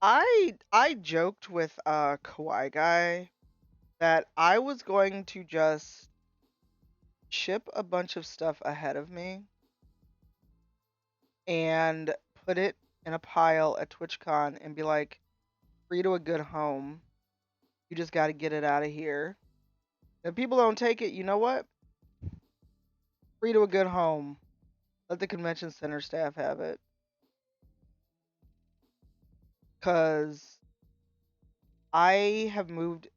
I joked with Kawaii Guy that I was going to just ship a bunch of stuff ahead of me and put it in a pile at TwitchCon and be like, free to a good home. You just got to get it out of here. If people don't take it, you know what? Free to a good home. Let the convention center staff have it. Cause I moved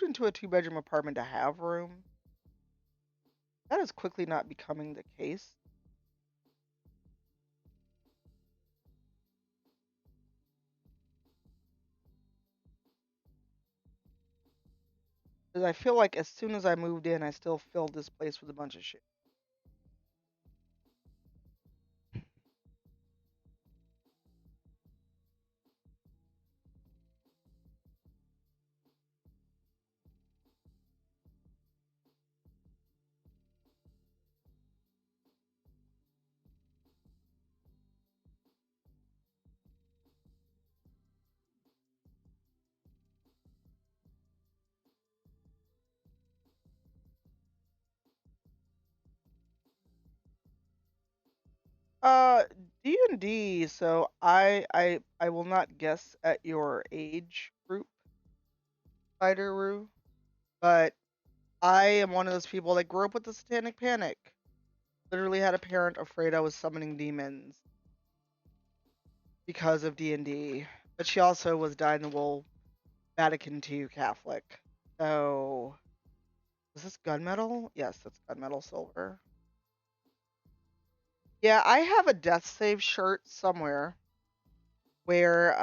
into a 2 bedroom apartment to have room. That is quickly not becoming the case. Because I feel like as soon as I moved in, I still filled this place with a bunch of shit. Uh, D&D. So I will not guess at your age group, Spider-Roo, but I am one of those people that grew up with the Satanic Panic. Literally had a parent afraid I was summoning demons because of D&D, but she also was dyed-in-the-wool Vatican II Catholic. So, is this gunmetal? Yes, that's gunmetal silver. Yeah, I have a death save shirt somewhere where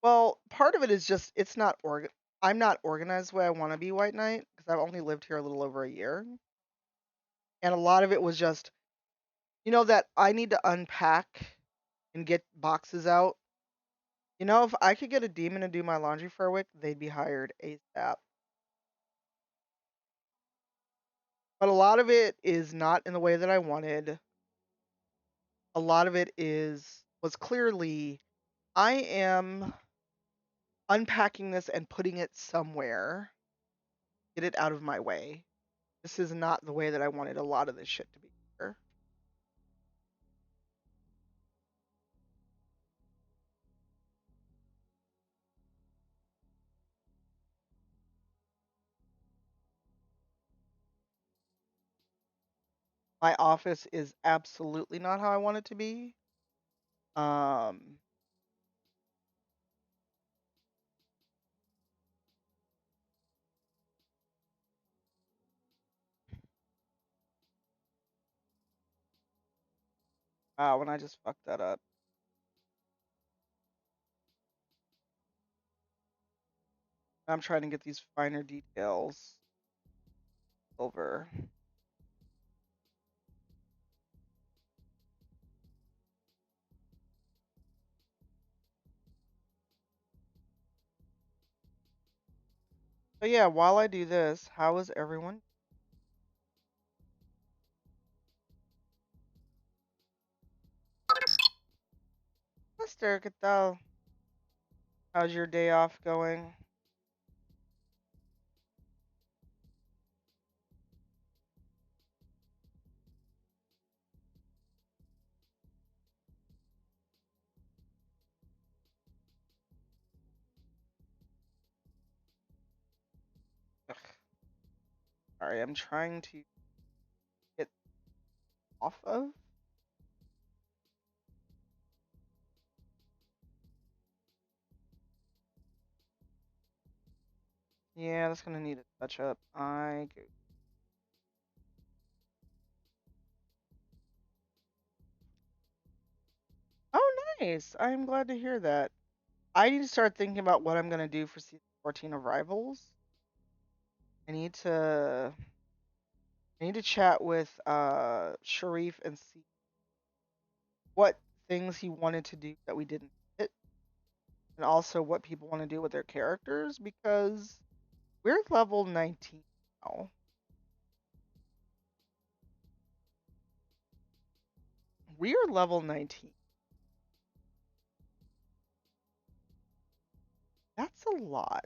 well, part of it is just I'm not organized the way I want to be White Knight because I've only lived here a little over a year. And a lot of it was just, that I need to unpack and get boxes out. If I could get a demon to do my laundry for a week, they'd be hired ASAP. But a lot of it is not in the way that I wanted. A lot of it was clearly I am unpacking this and putting it somewhere. Get it out of my way. This is not the way that I wanted a lot of this shit to be here. My office is absolutely not how I want it to be. Um, wow, when I just fucked that up. I'm trying to get these finer details over. So yeah, while I do this, how is everyone? Mister, ¿qué tal? How's your day off going? Ugh, sorry, I'm trying to get off of. Yeah, that's gonna need a touch up. I go. Oh, nice. I'm glad to hear that. I need to start thinking about what I'm gonna do for season 14 of Rivals. I need to I need to chat with Sharif and see what things he wanted to do that we didn't hit, and also what people want to do with their characters because we're level 19 now. We are level 19. That's a lot.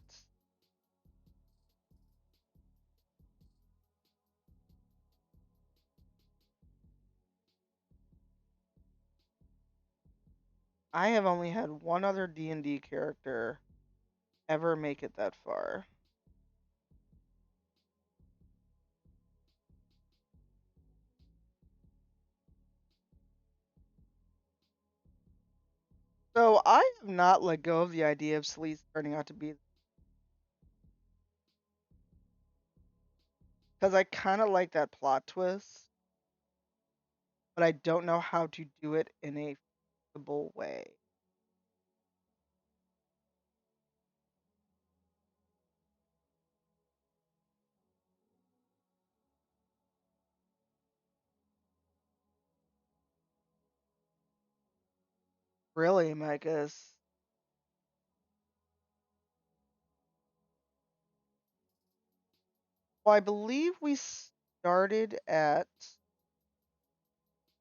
I have only had one other D&D character ever make it that far. So I have not let go of the idea of Celeste turning out to be because I kind of like that plot twist, but I don't know how to do it in a feasible way. Really, Marcus? Well, I believe we started at,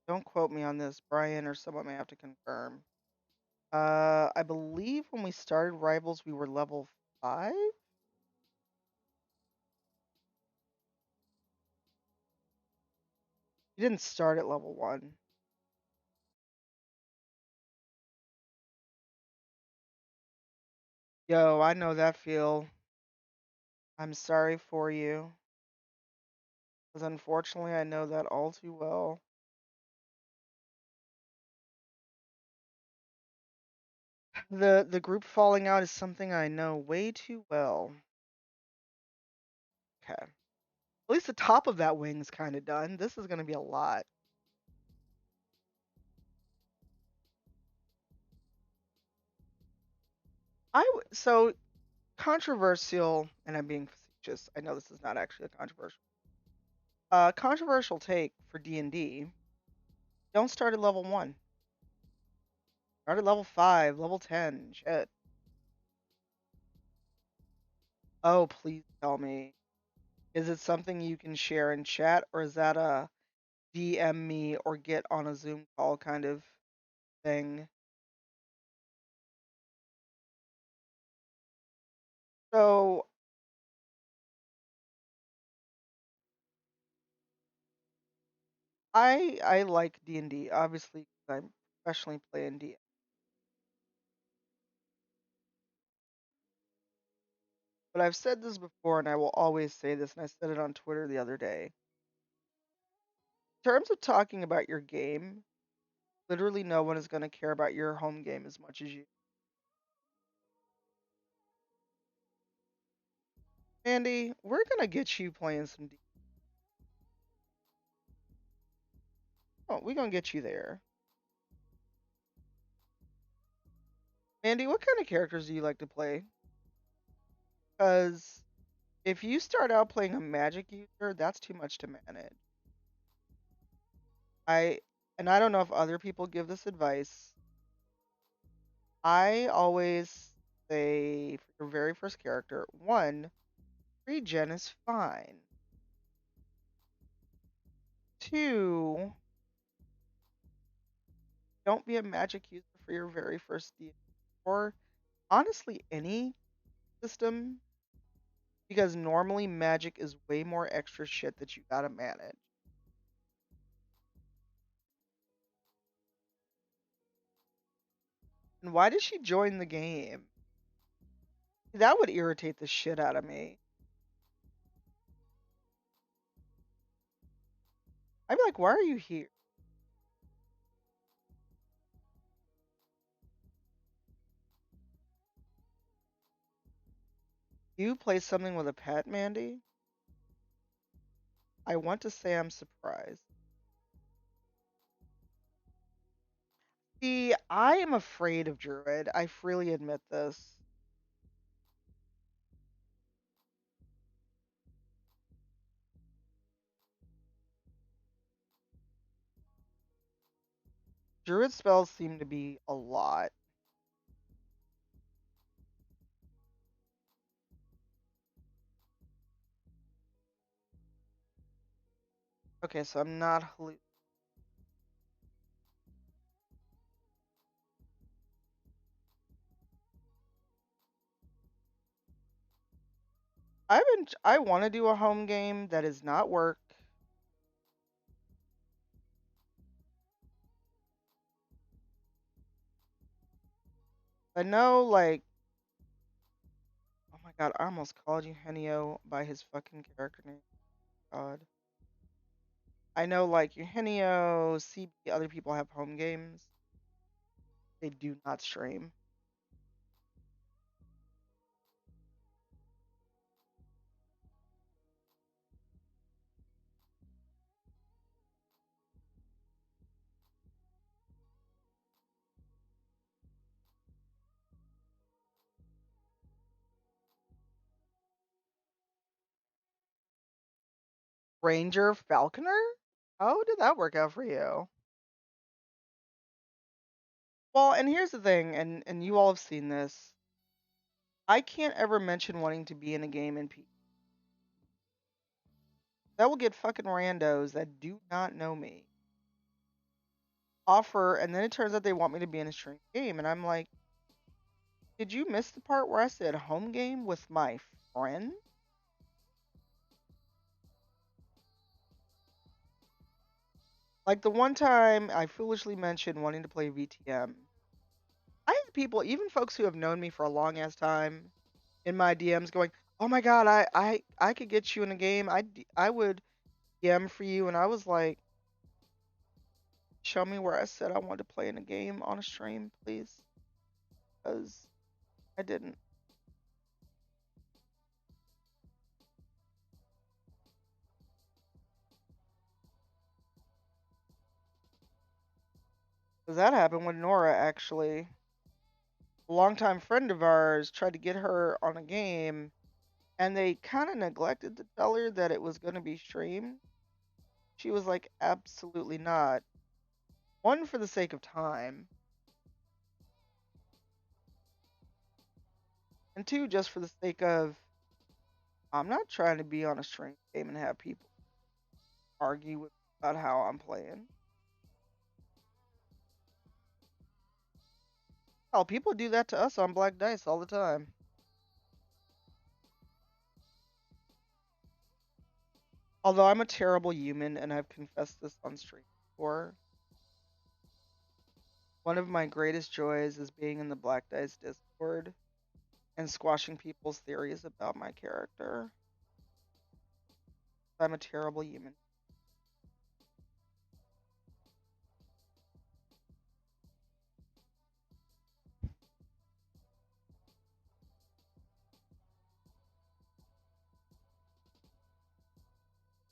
don't quote me on this, Brian or someone may have to confirm. I believe when we started Rivals, we were level 5. You didn't start at level 1. Yo, I know that feel. I'm sorry for you, because unfortunately, I know that all too well. The group falling out is something I know way too well. Okay. At least the top of that wing's kind of done. This is going to be a lot. So controversial, and I'm being facetious. I know this is not actually a controversial. Controversial take for D&D. Don't start at level 1. Start at level 5, level 10. Shit. Oh, please tell me. Is it something you can share in chat, or is that a DM me or get on a Zoom call kind of thing? So I like D&D, obviously, 'cause I'm professionally playing D. But I've said this before, and I will always say this, and I said it on Twitter the other day. In terms of talking about your game, literally no one is going to care about your home game as much as you. Andy, we're going to get you playing some D. Oh, we're going to get you there. Andy, what kind of characters do you like to play? Because if you start out playing a magic user, that's too much to manage. I and I don't know if other people give this advice. I always say for your very first character, one, regen is fine. Two, don't be a magic user for your very first DM, or honestly any system, because normally magic is way more extra shit that you gotta manage. And why did she join the game? That would irritate the shit out of me. I'd be like, why are you here? You play something with a pet, Mandy? I want to say I'm surprised. See, I am afraid of Druid. I freely admit this. Druid spells seem to be a lot. Okay, so I'm not I want to do a home game that is not work. I know, like, oh my god, I almost called Eugenio by his fucking character name. God. I know, like, Eugenio, CB, other people have home games. They do not stream. Ranger Falconer? How did that work out for you? Well, and here's the thing, and you all have seen this. I can't ever mention wanting to be in a game in P. That will get fucking randos that do not know me. offer, and then it turns out they want me to be in a stream game, and I'm like, did you miss the part where I said home game with my friend? Like the one time I foolishly mentioned wanting to play VTM. I had people, even folks who have known me for a long ass time, in my DMs going, "Oh my god, I could get you in a game. I would DM for you." And I was like, "Show me where I said I wanted to play in a game on a stream, please," because I didn't. Because that happened with Nora actually. A longtime friend of ours tried to get her on a game, and they kind of neglected to tell her that it was going to be streamed. She was like, "Absolutely not." One, for the sake of time, and two, just for the sake of I'm not trying to be on a stream game and have people argue with about how I'm playing. Oh, people do that to us on Black Dice all the time. Although I'm a terrible human and I've confessed this on stream before, one of my greatest joys is being in the Black Dice Discord and squashing people's theories about my character. I'm a terrible human.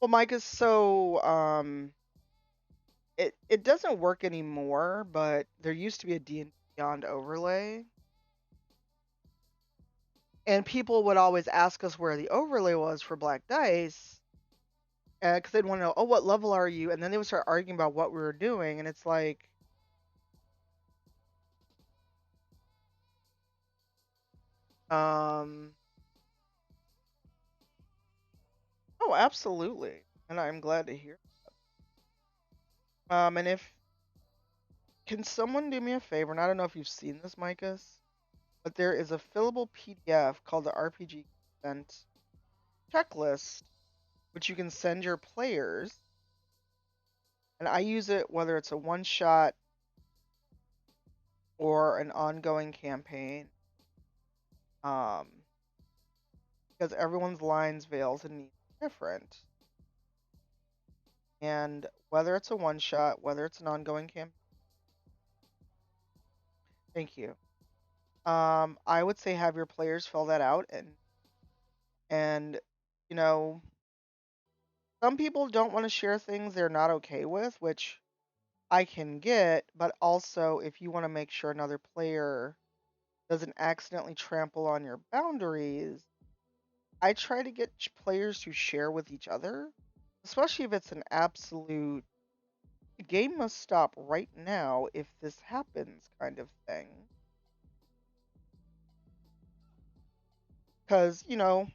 Well, Micah, so it doesn't work anymore, but there used to be a D&D Beyond overlay, and people would always ask us where the overlay was for Black Dice, because they'd want to know, oh, what level are you? And then they would start arguing about what we were doing, and it's like, um, oh, absolutely, and I'm glad to hear. And if can someone do me a favor? And I don't know if you've seen this, Micah, but there is a fillable PDF called the RPG Consent Checklist, which you can send your players, and I use it whether it's a one shot or an ongoing campaign. Um, because everyone's lines, veils, and needs are different. And whether it's a one shot, whether it's an ongoing campaign, thank you. I would say have your players fill that out, and you know, some people don't want to share things they're not okay with, which I can get, but also if you want to make sure another player doesn't accidentally trample on your boundaries, I try to get players to share with each other, especially if it's an absolute the game must stop right now if this happens kind of thing. Because,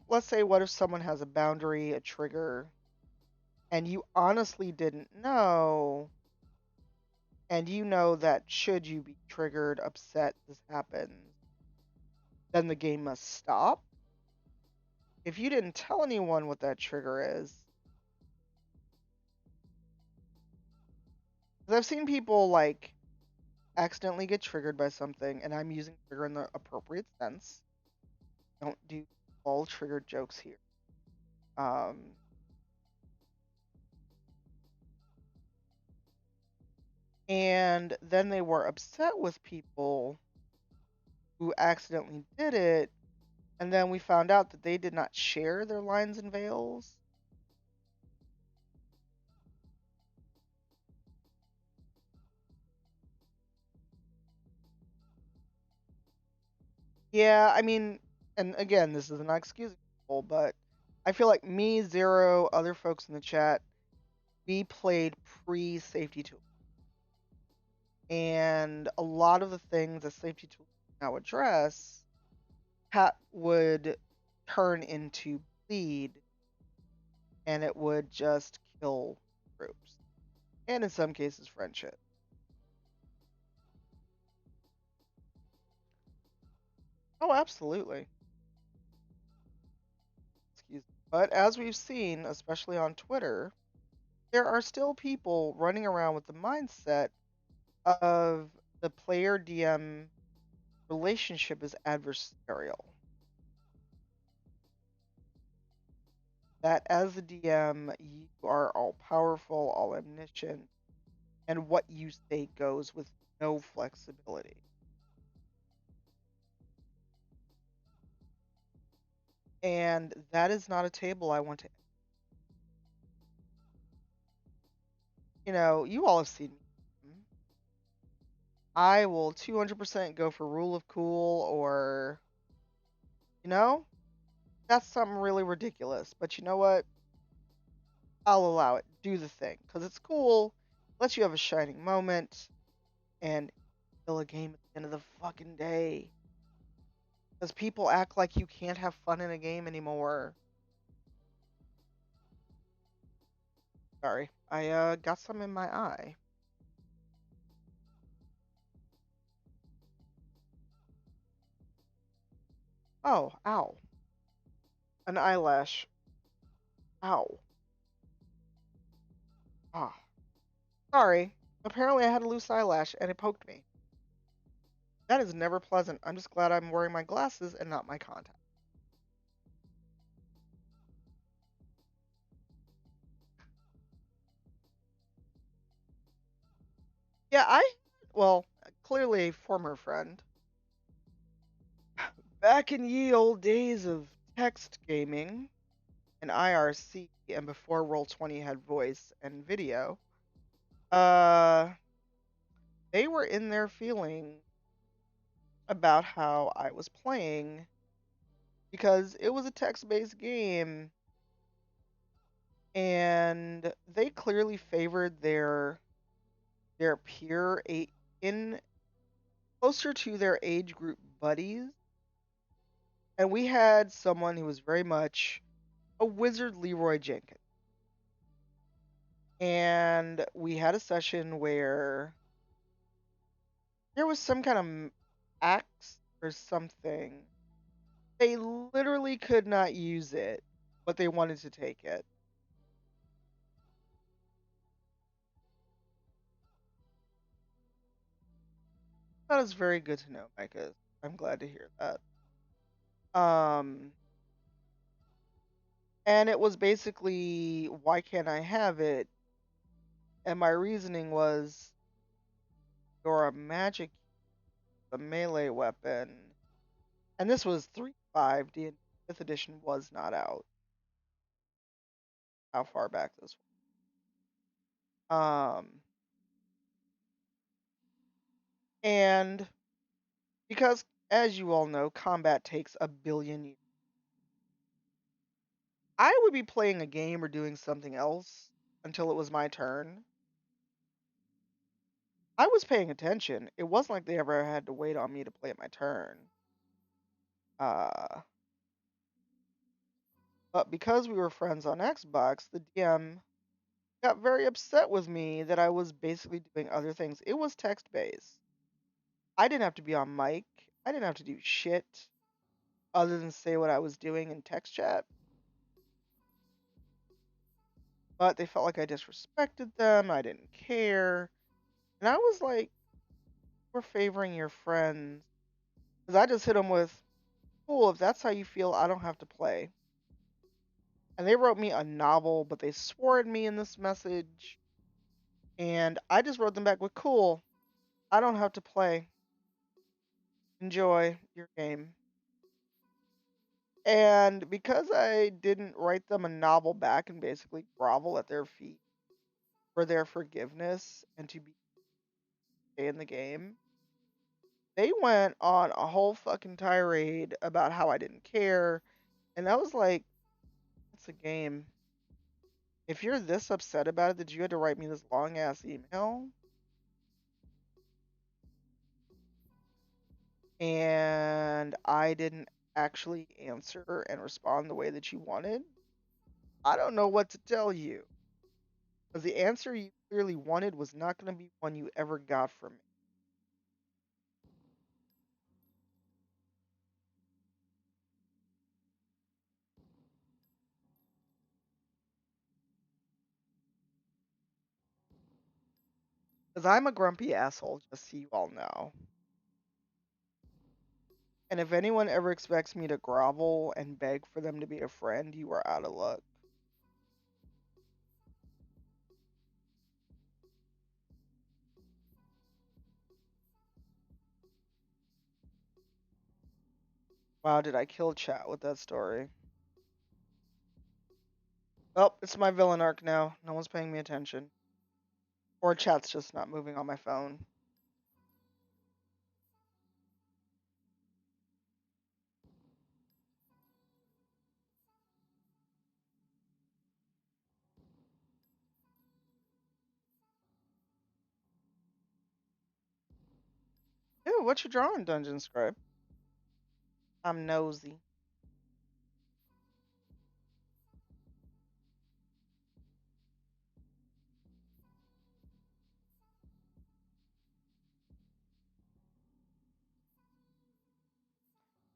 let's say what if someone has a boundary, a trigger, and you honestly didn't know, and you know that should you be triggered, upset, this happens, then the game must stop. If you didn't tell anyone what that trigger is, because I've seen people like accidentally get triggered by something, and I'm using trigger in the appropriate sense. Don't do all triggered jokes here. Um, and then they were upset with people who accidentally did it, and then we found out that they did not share their lines and veils. Yeah, I mean, and again, this is not excusing people, but I feel like me, Zero, other folks in the chat, we played pre-safety tool, and a lot of the things that safety tools now address would turn into bleed, and it would just kill groups, and in some cases, friendship. Oh, absolutely. Excuse me. But as we've seen, especially on Twitter, there are still people running around with the mindset of the player DM relationship is adversarial. That as the DM, you are all powerful, all omniscient, and what you say goes with no flexibility. And that is not a table I want to. You all have seen me. I will 200% go for rule of cool or, you know, that's something really ridiculous. But you know what? I'll allow it. Do the thing. Because it's cool, lets you have a shining moment, and kill a game at the end of the fucking day. Because people act like you can't have fun in a game anymore. Sorry, I got some in my eye. Oh, ow. An eyelash. Ow. Ah. Sorry. Apparently I had a loose eyelash and it poked me. That is never pleasant. I'm just glad I'm wearing my glasses and not my contacts. Yeah, well, clearly a former friend. Back in ye old days of text gaming and IRC and before Roll20 had voice and video, uh, they were in their feeling about how I was playing because it was a text-based game and they clearly favored their peer in closer to their age group buddies. And we had someone who was very much a wizard Leroy Jenkins. And we had a session where there was some kind of axe or something. They literally could not use it, but they wanted to take it. That is very good to know, Micah. I'm glad to hear that. Um, and it was basically, why can't I have it? And my reasoning was, you're a magic, a melee weapon. And this was 3.5. D&D 5th edition was not out. How far back this was. And because, as you all know, combat takes a billion years. I would be playing a game or doing something else until it was my turn. I was paying attention. It wasn't like they ever had to wait on me to play my turn. Uh, but because we were friends on Xbox, the DM got very upset with me that I was basically doing other things. It was text based. I didn't have to be on mic. I didn't have to do shit other than say what I was doing in text chat. But they felt like I disrespected them. I didn't care. And I was like, we're favoring your friends. Because I just hit them with, cool, if that's how you feel, I don't have to play. And they wrote me a novel, but they swore at me in this message. And I just wrote them back with, cool, I don't have to play. Enjoy your game. And because I didn't write them a novel back and basically grovel at their feet for their forgiveness and to be in the game, they went on a whole fucking tirade about how I didn't care. And I was like, it's a game. If you're this upset about it that you had to write me this long ass email and I didn't actually answer and respond the way that you wanted, I don't know what to tell you. Because the answer you clearly wanted was not going to be one you ever got from me. Because I'm a grumpy asshole, just so you all know. And if anyone ever expects me to grovel and beg for them to be a friend, you are out of luck. Wow, did I kill chat with that story? Oh, it's my villain arc now. No one's paying me attention. Or chat's just not moving on my phone. Ew, what you drawing, Dungeon Scribe? I'm nosy.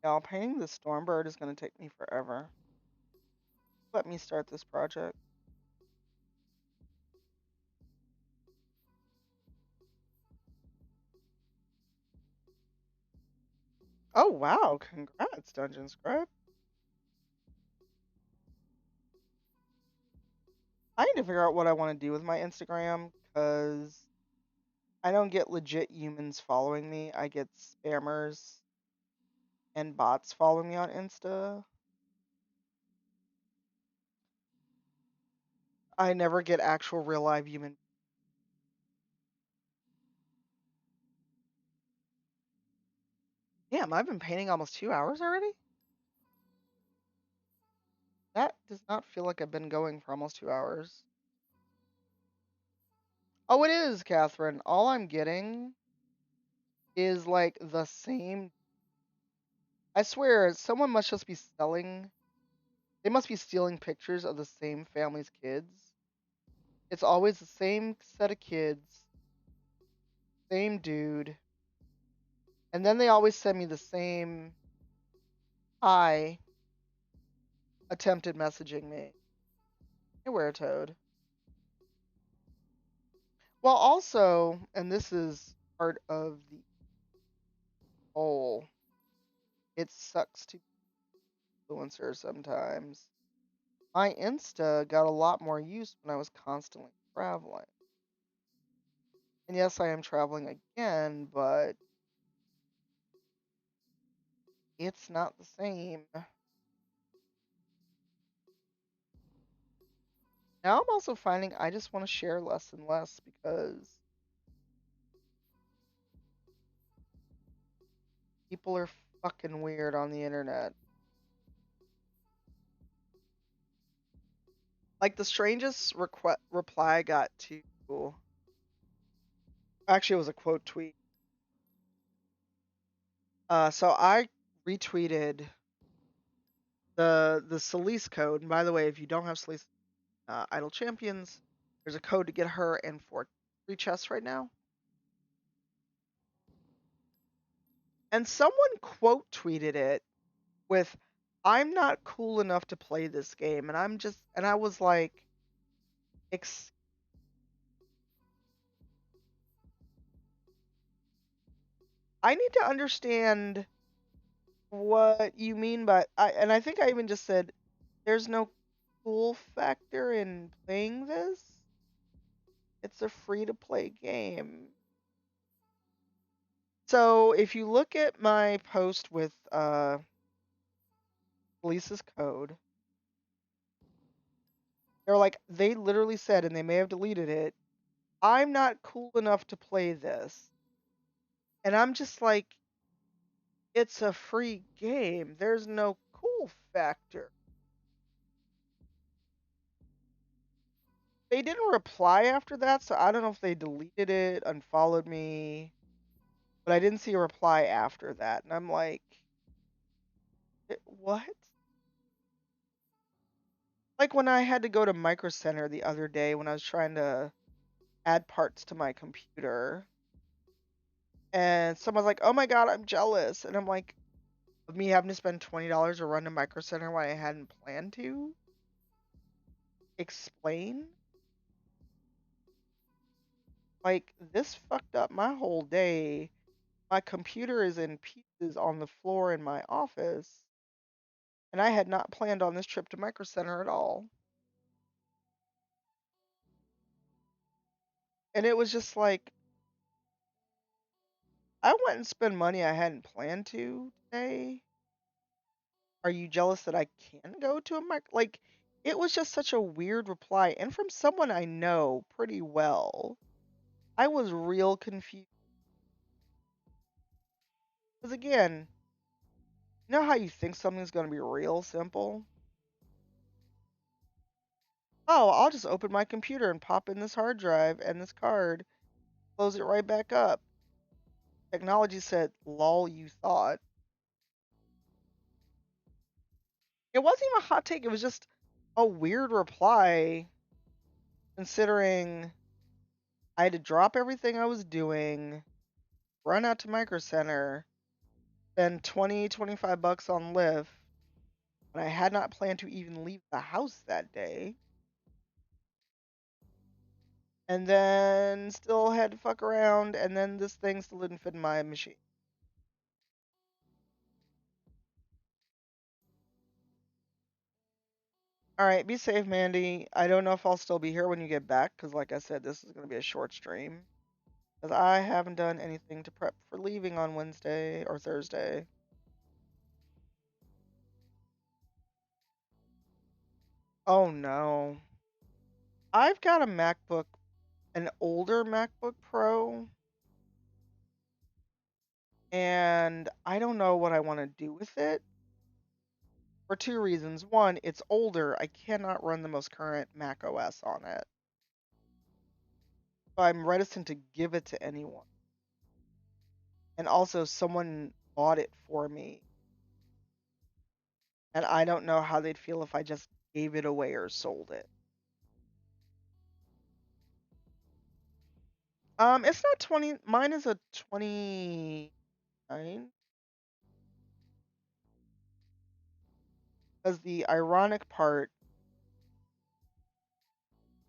Y'all, painting the Stormbird is going to take me forever. Let me start this project. Oh, wow. Congrats, Dungeon Scribe. I need to figure out what I want to do with my Instagram because I don't get legit humans following me. I get spammers and bots following me on Insta. I never get actual real live human. Damn, I've been painting almost 2 hours already? That does not feel like I've been going for almost 2 hours. Oh, it is, Catherine. All I'm getting is like the same. I swear, someone must just be selling. They must be stealing pictures of the same family's kids. It's always the same set of kids, same dude. And then they always send me the same hi attempted messaging me. Hey, where toad. Well, also, and this is part of the whole, it sucks to be an influencer sometimes. My Insta got a lot more use when I was constantly traveling. And yes, I am traveling again, but it's not the same. Now I'm also finding I just want to share less and less because people are fucking weird on the internet. Like the strangest reply I got to, actually it was a quote tweet. So I retweeted the Celise code. And by the way, if you don't have Celise Idol Champions, there's a code to get her and for free chests right now. And someone quote tweeted it with, "I'm not cool enough to play this game," and I was like, I need to understand what you mean by and I think I even just said there's no cool factor in playing this. It's a free to play game. So if you look at my post with Lisa's code, they're like they literally said, and they may have deleted it, "I'm not cool enough to play this." And I'm just like, it's a free game. There's no cool factor. They didn't reply after that, so I don't know if they deleted it, unfollowed me, but I didn't see a reply after that. And I'm like, what? Like when I had to go to Micro Center the other day when I was trying to add parts to my computer, and someone's like, "Oh my god, I'm jealous," and I'm like, of me having to spend $20 to run to Micro Center when I hadn't planned to. Explain? Like, this fucked up my whole day. My computer is in pieces on the floor in my office, and I had not planned on this trip to Micro Center at all. And it was just like, I went and spent money I hadn't planned to today. Are you jealous that I can go to a mic? Like, it was just such a weird reply, and from someone I know pretty well. I was real confused. Because again, you know how you think something's going to be real simple? Oh, I'll just open my computer and pop in this hard drive and this card, close it right back up. Technology said, lol, you thought. It wasn't even a hot take, it was just a weird reply considering I had to drop everything I was doing, run out to Micro Center, spend 20, 25 bucks on Lyft, and I had not planned to even leave the house that day. And then still had to fuck around, and then this thing still didn't fit in my machine. All right, be safe, Mandy. I don't know if I'll still be here when you get back, because like I said, this is going to be a short stream. Because I haven't done anything to prep for leaving on Wednesday or Thursday. Oh no. I've got a MacBook, an older MacBook Pro, and I don't know what I want to do with it for two reasons. One, it's older. I cannot run the most current Mac OS on it. So I'm reticent to give it to anyone. And also, someone bought it for me, and I don't know how they'd feel if I just gave it away or sold it. It's not 20. Mine is a 29. Because the ironic part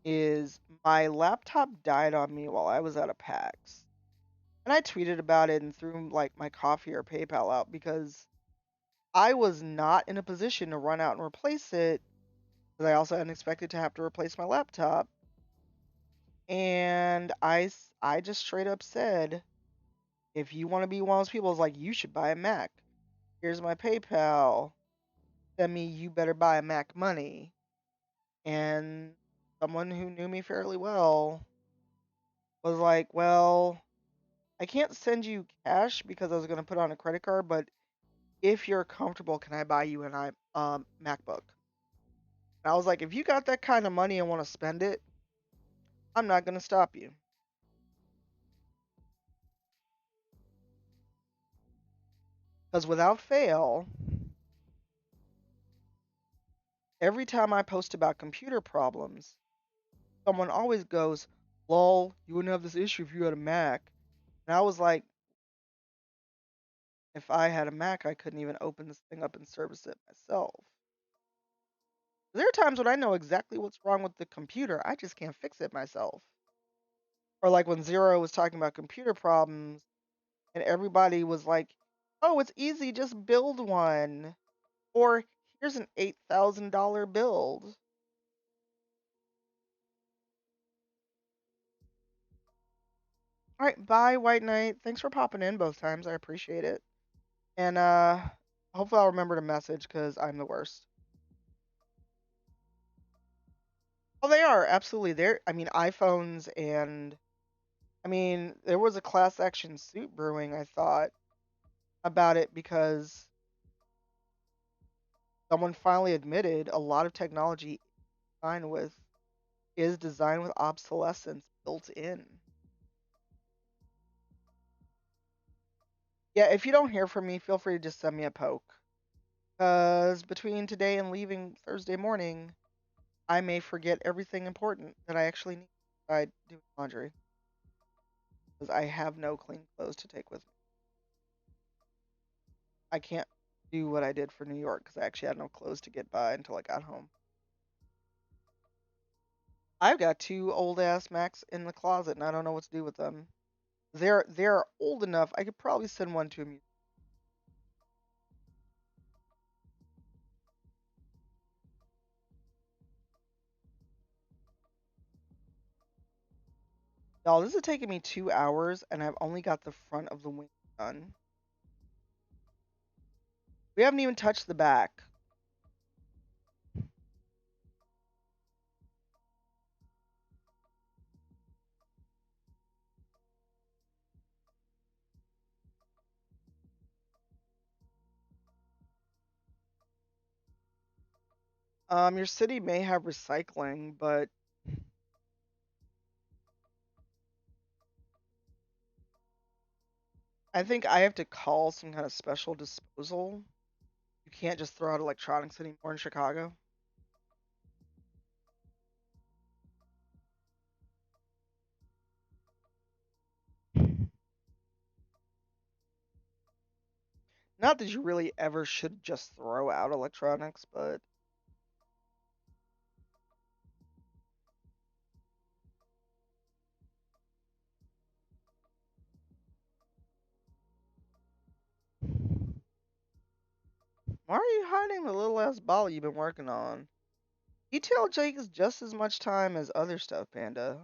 is my laptop died on me while I was at a PAX. And I tweeted about it and threw like my coffee or PayPal out because I was not in a position to run out and replace it because I also hadn't expected to have to replace my laptop. And I just straight up said, if you want to be one of those people, it's like, you should buy a Mac. Here's my PayPal. Send me, you better buy a Mac money. And someone who knew me fairly well was like, well, I can't send you cash because I was going to put on a credit card, but if you're comfortable, can I buy you an MacBook? And I was like, if you got that kind of money and want to spend it, I'm not going to stop you. Because without fail, every time I post about computer problems, someone always goes, lol, you wouldn't have this issue if you had a Mac. And I was like, if I had a Mac, I couldn't even open this thing up and service it myself. There are times when I know exactly what's wrong with the computer, I just can't fix it myself. Or like when Zero was talking about computer problems, and everybody was like, oh, it's easy, just build one. Or here's an $8,000 build. All right, bye, White Knight. Thanks for popping in both times. I appreciate it. And hopefully I'll remember to message because I'm the worst. Oh, they are absolutely there. I mean, iPhones and I mean, there was a class action suit brewing, I thought, about it because someone finally admitted a lot of technology designed with is designed with obsolescence built in. Yeah, if you don't hear from me, feel free to just send me a poke. Because between today and leaving Thursday morning, I may forget everything important that I actually need by doing laundry. Because I have no clean clothes to take with me. I can't do what I did for New York because I actually had no clothes to get by until I got home. I've got two old ass Macs in the closet, and I don't know what to do with them. They're old enough. I could probably send one to a museum. Y'all, this is taking me 2 hours, and I've only got the front of the wing done. We haven't even touched the back. Your city may have recycling, but I think I have to call some kind of special disposal. You can't just throw out electronics anymore in Chicago. Not that you really ever should just throw out electronics, but why are you hiding the little ass ball you've been working on? Detail takes just as much time as other stuff, Panda.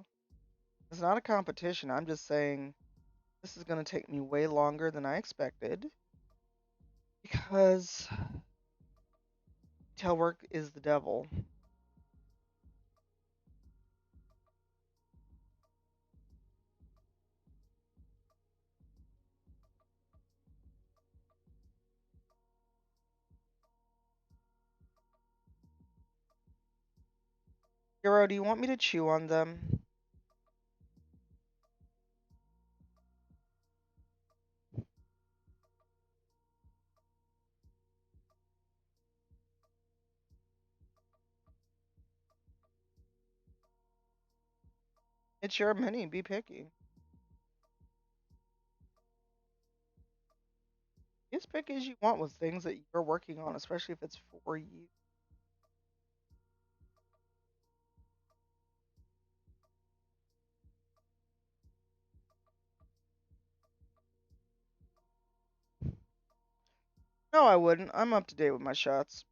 It's not a competition. I'm just saying this is going to take me way longer than I expected because detail work is the devil. Hero, do you want me to chew on them? It's your mini. Be picky. Be as picky as you want with things that you're working on, especially if it's for you. No, I wouldn't. I'm up to date with my shots.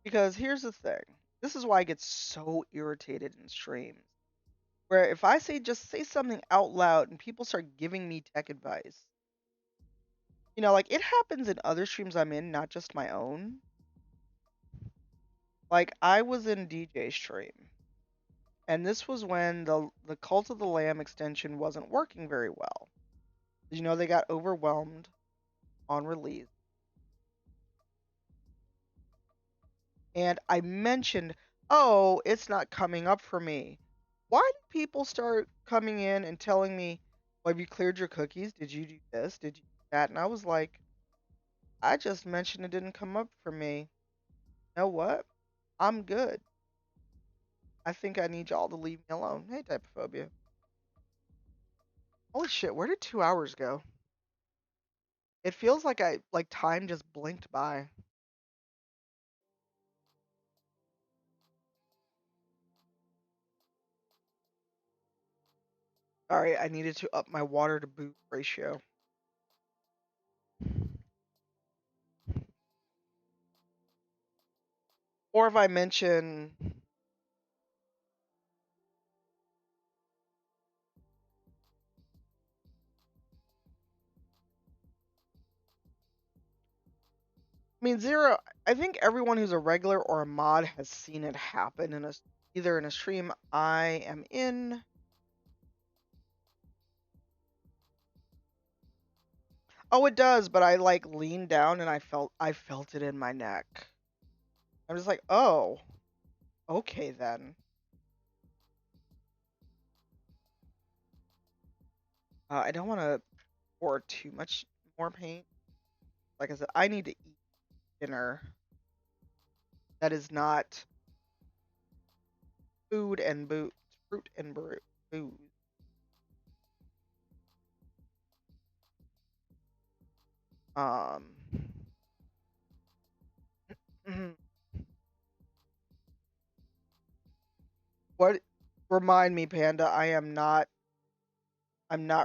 Because here's the thing. This is why I get so irritated in streams. Where if I say just say something out loud and people start giving me tech advice. Like it happens in other streams I'm in, not just my own. Like I was in DJ stream, and this was when the Cult of the Lamb extension wasn't working very well. They got overwhelmed on release. And I mentioned, "Oh, it's not coming up for me." Why did people start coming in and telling me, "Well, have you cleared your cookies? Did you do this? Did you do that?" And I was like, "I just mentioned it didn't come up for me. You know what? I'm good. I think I need y'all to leave me alone." Hey, typophobia. Holy shit, where did 2 hours go? It feels like time just blinked by. Sorry, I needed to up my water to boot ratio. Or if I mention, Zero, I think everyone who's a regular or a mod has seen it happen either in a stream I am in. Oh, it does, but I like leaned down and I felt it in my neck. I'm just like, "Oh, okay then." I don't want to pour too much more paint. Like I said, I need to eat dinner that is not food and booze, fruit and booze. Um, Remind me, Panda. I'm not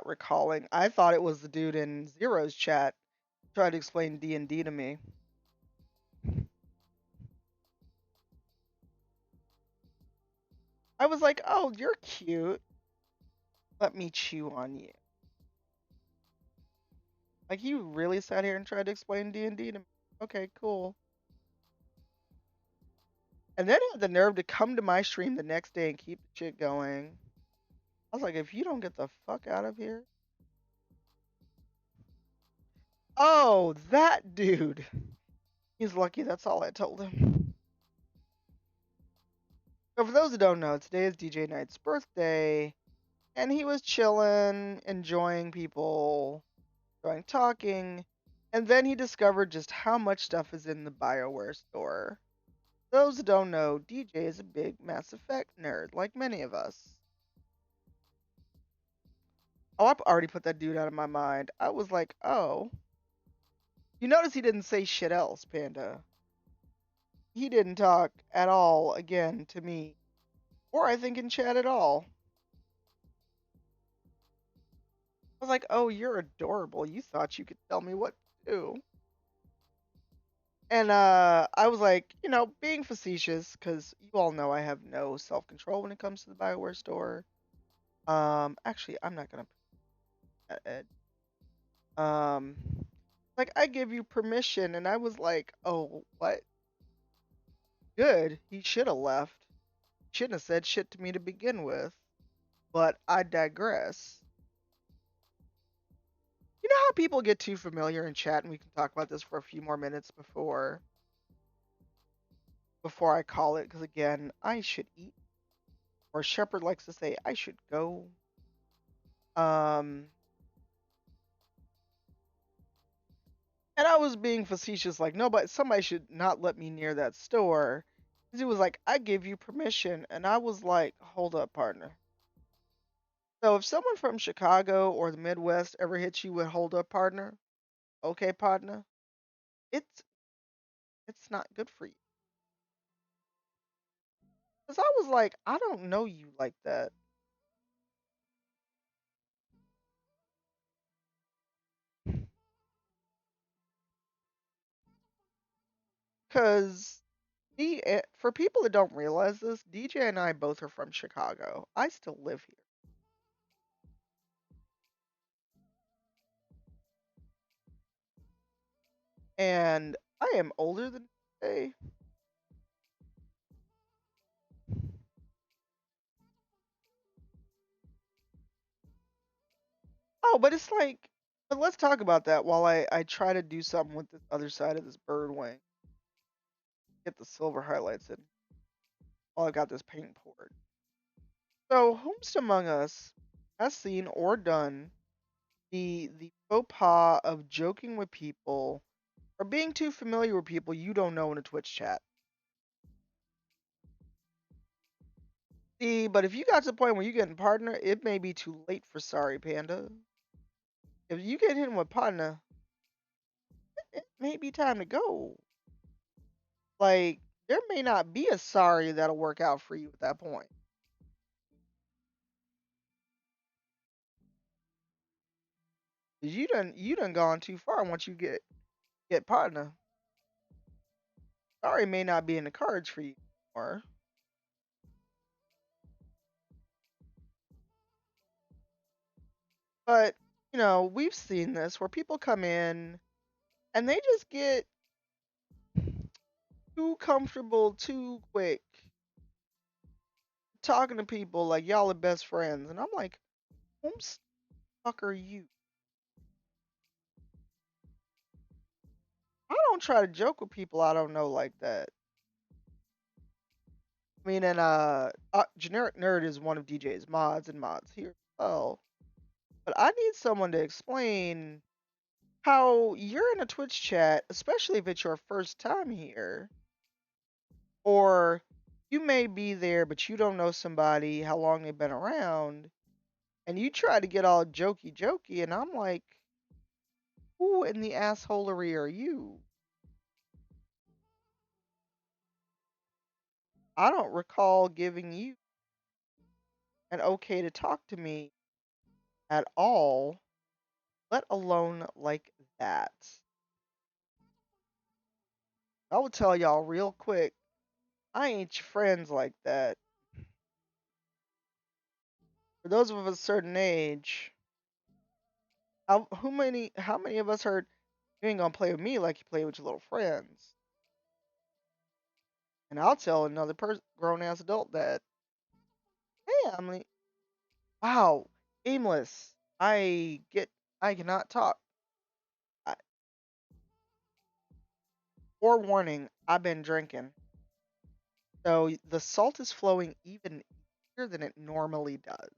recalling. I thought it was the dude in Zero's chat trying to explain D&D to me. I was like, "Oh, you're cute. Let me chew on you." Like you really sat here and tried to explain D&D to me. Okay, cool. And then he had the nerve to come to my stream the next day and keep the shit going. I was like, if you don't get the fuck out of here. Oh, that dude. He's lucky that's all I told him. So for those who don't know, today is DJ Knight's birthday, and he was chilling, enjoying people, enjoying talking, and then he discovered just how much stuff is in the BioWare store. Those who don't know, DJ is a big Mass Effect nerd, like many of us. Oh, I already put that dude out of my mind. I was like, oh. You notice he didn't say shit else, Panda. He didn't talk at all again to me, or I think in chat at all. I was like, oh, you're adorable. You thought you could tell me what to do. And I was like, being facetious, because you all know I have no self control when it comes to the Bioware store. Actually, I'm not gonna put that Ed. Um, like I give you permission, and I was like, oh, what? Good. He should have left. Shouldn't have said shit to me to begin with. But I digress. You know how people get too familiar in chat, and we can talk about this for a few more minutes before I call it, because again, I should eat. Or Shepard likes to say, I should go. Um, and I was being facetious, like, no, but somebody should not let me near that store. He was like, I give you permission. And I was like, hold up, partner. So if someone from Chicago or the Midwest ever hits you with hold up, partner, okay, partner, it's it's not good for you. Because I was like, I don't know you like that. Because for people that don't realize this, DJ and I both are from Chicago. I still live here. And I am older than DJ. Oh, but it's like, but let's talk about that while I try to do something with the other side of this bird wing. Get the silver highlights in while I got this paint poured. So, whomst among us has seen or done the faux pas of joking with people or being too familiar with people you don't know in a Twitch chat? See, but if you got to the point where you're getting partner, it may be too late for sorry, Panda. If you get hit with partner, it may be time to go. Like, there may not be a sorry that'll work out for you at that point. 'Cause you done gone too far once you get partner. Sorry may not be in the cards for you anymore. But, we've seen this where people come in and they just get too comfortable too quick talking to people like y'all are best friends. And I'm like, whom fuck are you? I don't try to joke with people I don't know like that. I mean, and generic nerd is one of DJ's mods and mods here as well. But I need someone to explain how you're in a Twitch chat, especially if it's your first time here, or you may be there but you don't know somebody, how long they've been around, and you try to get all jokey jokey, and I'm like, who in the assholery are you? I don't recall giving you and okay to talk to me at all, let alone like that. I will tell y'all real quick, I ain't your friends like that. For those of a certain age, how many of us heard you ain't gonna play with me like you play with your little friends? And I'll tell another person, grown ass adult that, hey, I'm like, wow, aimless. I cannot talk. I, forewarning, I've been drinking. So the salt is flowing even easier than it normally does.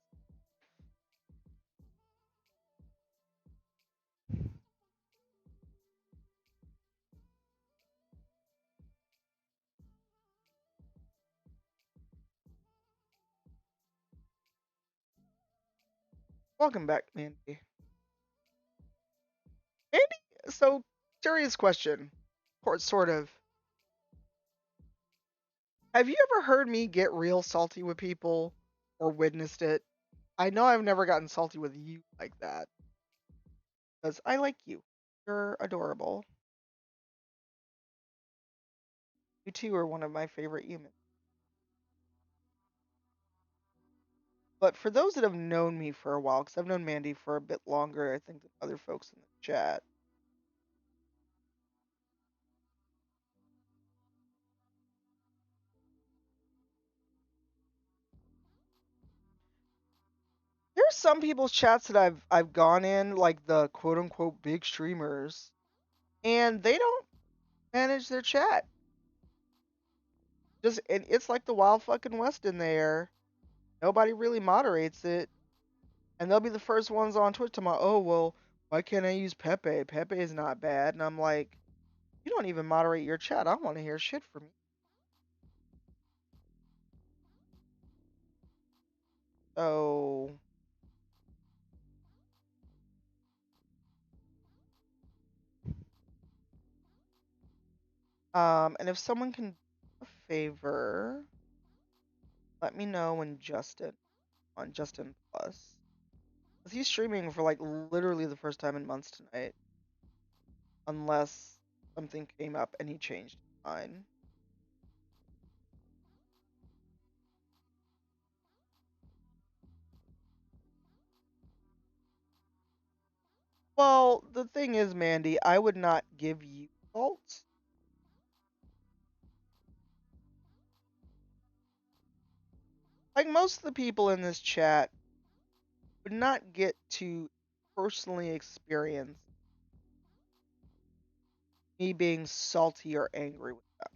Welcome back, Mandy. Mandy, so serious question, or sort of. Have you ever heard me get real salty with people or witnessed it? I know I've never gotten salty with you like that because I like you. You're adorable. You too are one of my favorite humans. But for those that have known me for a while, because I've known Mandy for a bit longer, I think, than other folks in the chat, there's some people's chats that I've gone in, like the quote unquote big streamers, and they don't manage their chat. Just and it's like the wild fucking west in there. Nobody really moderates it, and they'll be the first ones on Twitch to my, oh well, why can't I use Pepe? Pepe is not bad, and I'm like, you don't even moderate your chat. I want to hear shit from you. So, and if someone can do a favor, let me know when Justin on Justin Plus. 'Cause he's streaming for like literally the first time in months tonight, unless something came up and he changed his mind. Well, the thing is, Mandy, I would not give you faults. Like most of the people in this chat would not get to personally experience me being salty or angry with them.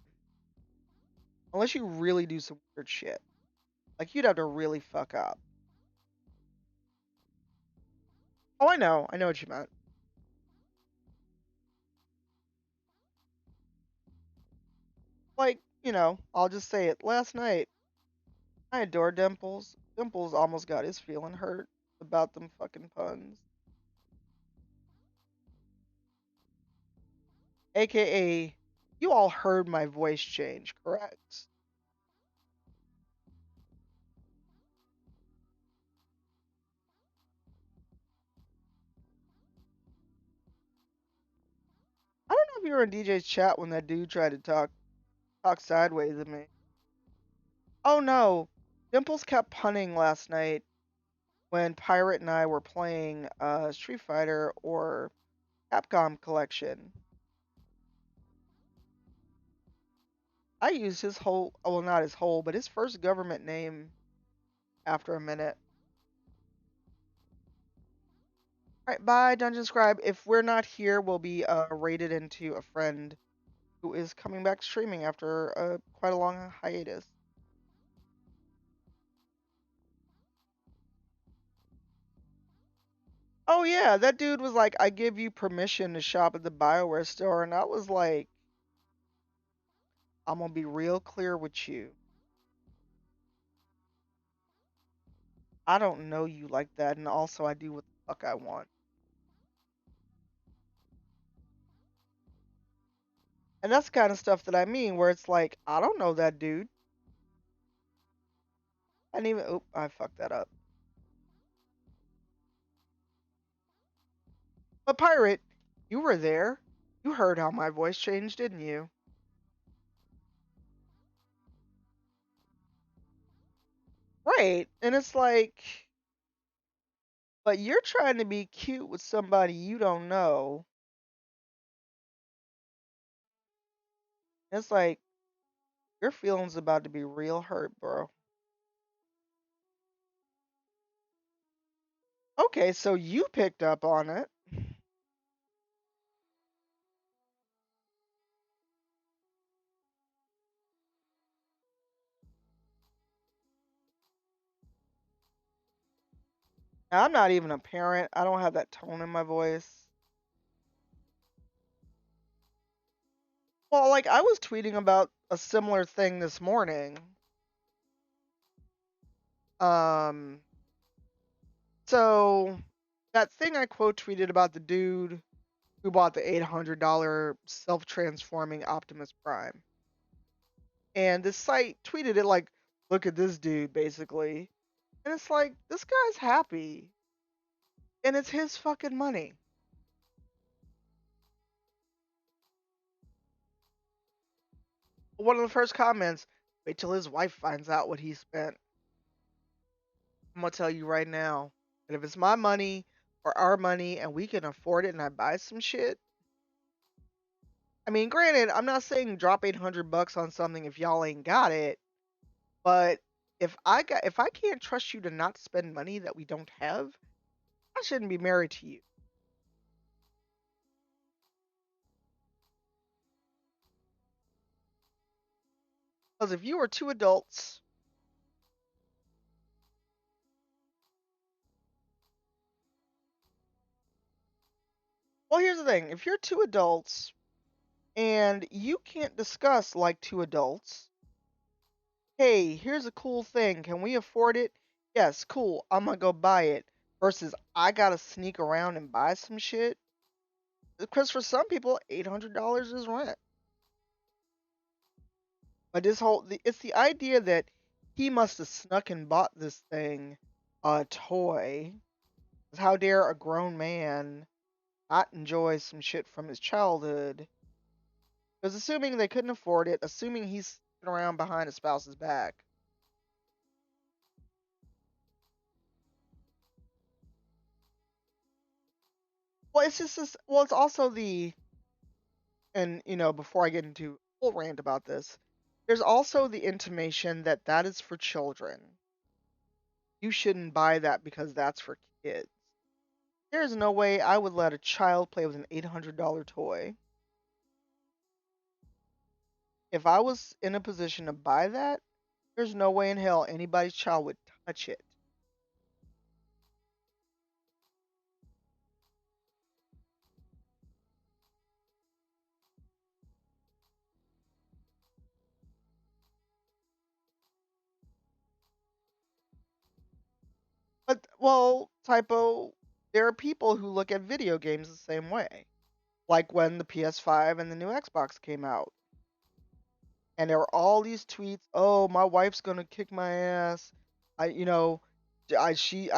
Unless you really do some weird shit. Like you'd have to really fuck up. Oh, I know. I know what you meant. Like, I'll just say it. Last night, I adore Dimples. Dimples almost got his feeling hurt about them fucking puns. AKA, you all heard my voice change, correct? I don't know if you were in DJ's chat when that dude tried to talk sideways at me. Oh no, Dimples kept punning last night when Pirate and I were playing Street Fighter or Capcom Collection. I used his whole, well, not his whole, but his first government name after a minute. All right, bye, Dungeon Scribe. If we're not here, we'll be raided into a friend who is coming back streaming after quite a long hiatus. Oh yeah, that dude was like, "I give you permission to shop at the BioWare store," and I was like, "I'm gonna be real clear with you. I don't know you like that, and also I do what the fuck I want." And that's the kind of stuff that I mean, where it's like, I don't know that dude. I didn't even. Oop, I fucked that up. But pirate, you were there. You heard how my voice changed, didn't you? Right. And it's like, but you're trying to be cute with somebody you don't know. It's like your feelings about to be real hurt, bro. Okay, so you picked up on it. Now, I'm not even a parent. I don't have that tone in my voice. Well, like I was tweeting about a similar thing this morning. Um, so that thing I quote tweeted about the dude who bought the $800 self-transforming Optimus Prime. And this site tweeted it like, look at this dude, basically. And it's like, this guy's happy. And it's his fucking money. One of the first comments, wait till his wife finds out what he spent. I'm gonna tell you right now that if it's my money or our money and we can afford it and I buy some shit, I mean, granted, I'm not saying drop 800 bucks on something if y'all ain't got it, but if I can't trust you to not spend money that we don't have, I shouldn't be married to you. Because if you were two adults, well, here's the thing: if you're two adults and you can't discuss like two adults, hey, here's a cool thing. Can we afford it? Yes, cool. I'm gonna go buy it. Versus I gotta sneak around and buy some shit. Because for some people, $800 is rent. But it's the idea that he must have snuck and bought this thing, a toy. 'Cause how dare a grown man not enjoy some shit from his childhood? Because assuming they couldn't afford it, assuming he's sitting around behind a spouse's back. Well, it's just this. Well, it's also the and before I get into a full rant about this, there's also the intimation that that is for children. You shouldn't buy that because that's for kids. There's no way I would let a child play with an $800 toy. If I was in a position to buy that, there's no way in hell anybody's child would touch it. But, well, typo, there are people who look at video games the same way. Like when the PS5 and the new Xbox came out. And there were all these tweets, "Oh, my wife's gonna kick my ass. I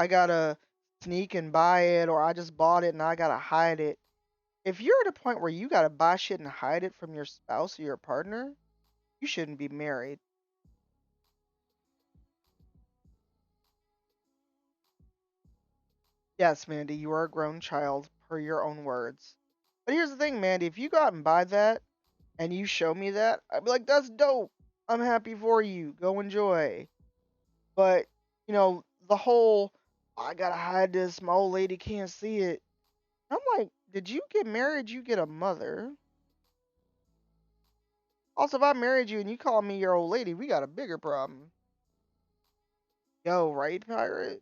gotta sneak and buy it, or I just bought it and I gotta hide it." If you're at a point where you gotta buy shit and hide it from your spouse or your partner, you shouldn't be married. Yes, Mandy, you are a grown child, per your own words. But here's the thing, Mandy, if you go out and buy that and you show me that, I'd be like, that's dope. I'm happy for you. Go enjoy. But, the whole, I gotta hide this, my old lady can't see it. I'm like, did you get married? You get a mother. Also, if I married you and you call me your old lady, we got a bigger problem. Yo, right, pirate?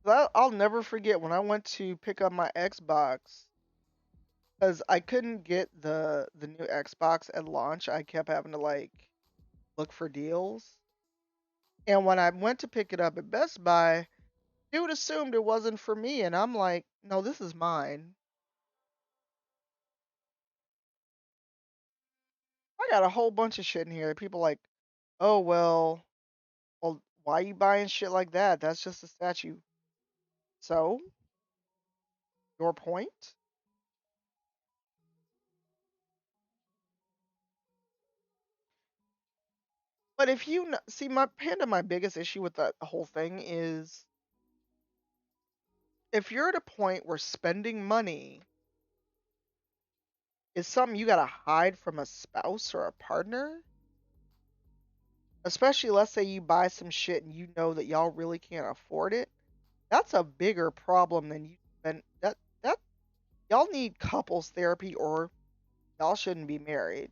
I'll never forget when I went to pick up my Xbox because I couldn't get the new Xbox at launch. I kept having to like look for deals. And when I went to pick it up at Best Buy, dude assumed it wasn't for me, and I'm like, no, this is mine. I got a whole bunch of shit in here. People like, oh well, why you buying shit like that? That's just a statue. So, your point? But if you see my panda, my biggest issue with that whole thing is if you're at a point where spending money is something you gotta hide from a spouse or a partner, especially let's say you buy some shit and you know that y'all really can't afford it, that's a bigger problem than you spend that y'all need couples therapy or y'all shouldn't be married.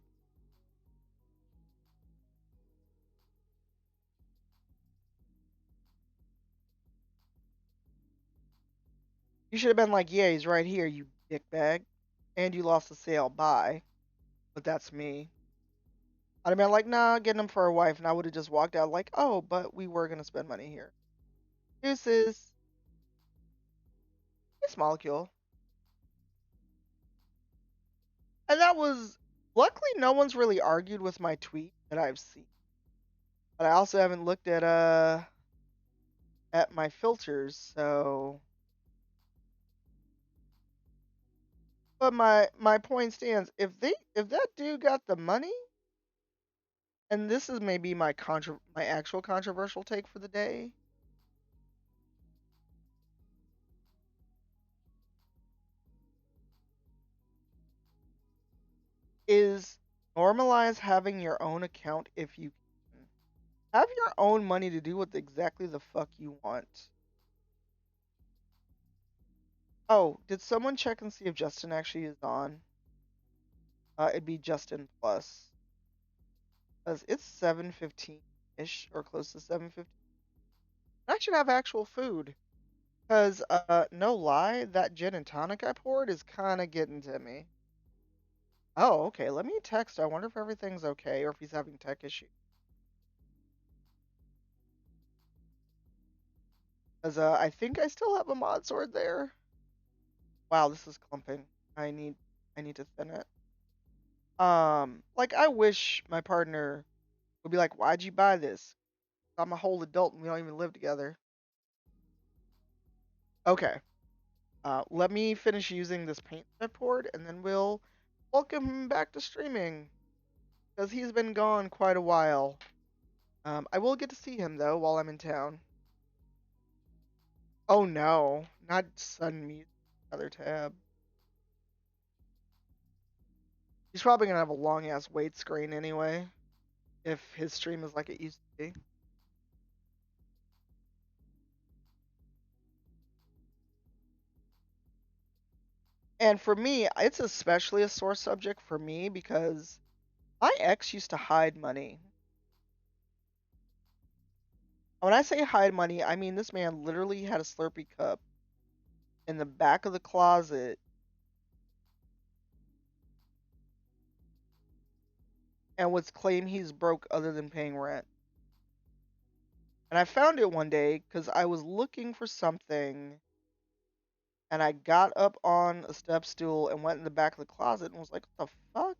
You should have been like, yeah, he's right here, you dickbag. And you lost the sale, bye. But that's me. I'd have been like, nah, getting him for a wife, and I would have just walked out like, oh, but we were gonna spend money here. Deuces. This molecule. And that was luckily no one's really argued with my tweet that I've seen. But I also haven't looked at my filters, so but my point stands. If that dude got the money, and this is maybe my actual controversial take for the day, is normalize having your own account if you can. Have your own money to do what exactly the fuck you want. Oh, did someone check and see if Justin actually is on? It'd be Justin Plus. Because it's 7:15-ish or close to 7:15. I should have actual food. Because, no lie, that gin and tonic I poured is kind of getting to me. Oh, okay, let me text. I wonder if everything's okay or if he's having tech issues. Because, I think I still have a mod sword there. Wow, this is clumping. I need to thin it. Like I wish my partner would be like, "Why'd you buy this? I'm a whole adult and we don't even live together." Okay. Let me finish using this paint that I poured, and then we'll welcome him back to streaming because he's been gone quite a while. I will get to see him though while I'm in town. Oh no, not sudden mute. Other tab. He's probably gonna have a long ass wait screen anyway if his stream is like it used to be. And for me, it's especially a sore subject for me because my ex used to hide money. When I say hide money, I mean this man literally had a Slurpee cup in the back of the closet and would claim he's broke other than paying rent. And I found it one day because I was looking for something and I got up on a step stool and went in the back of the closet and was like, what the fuck?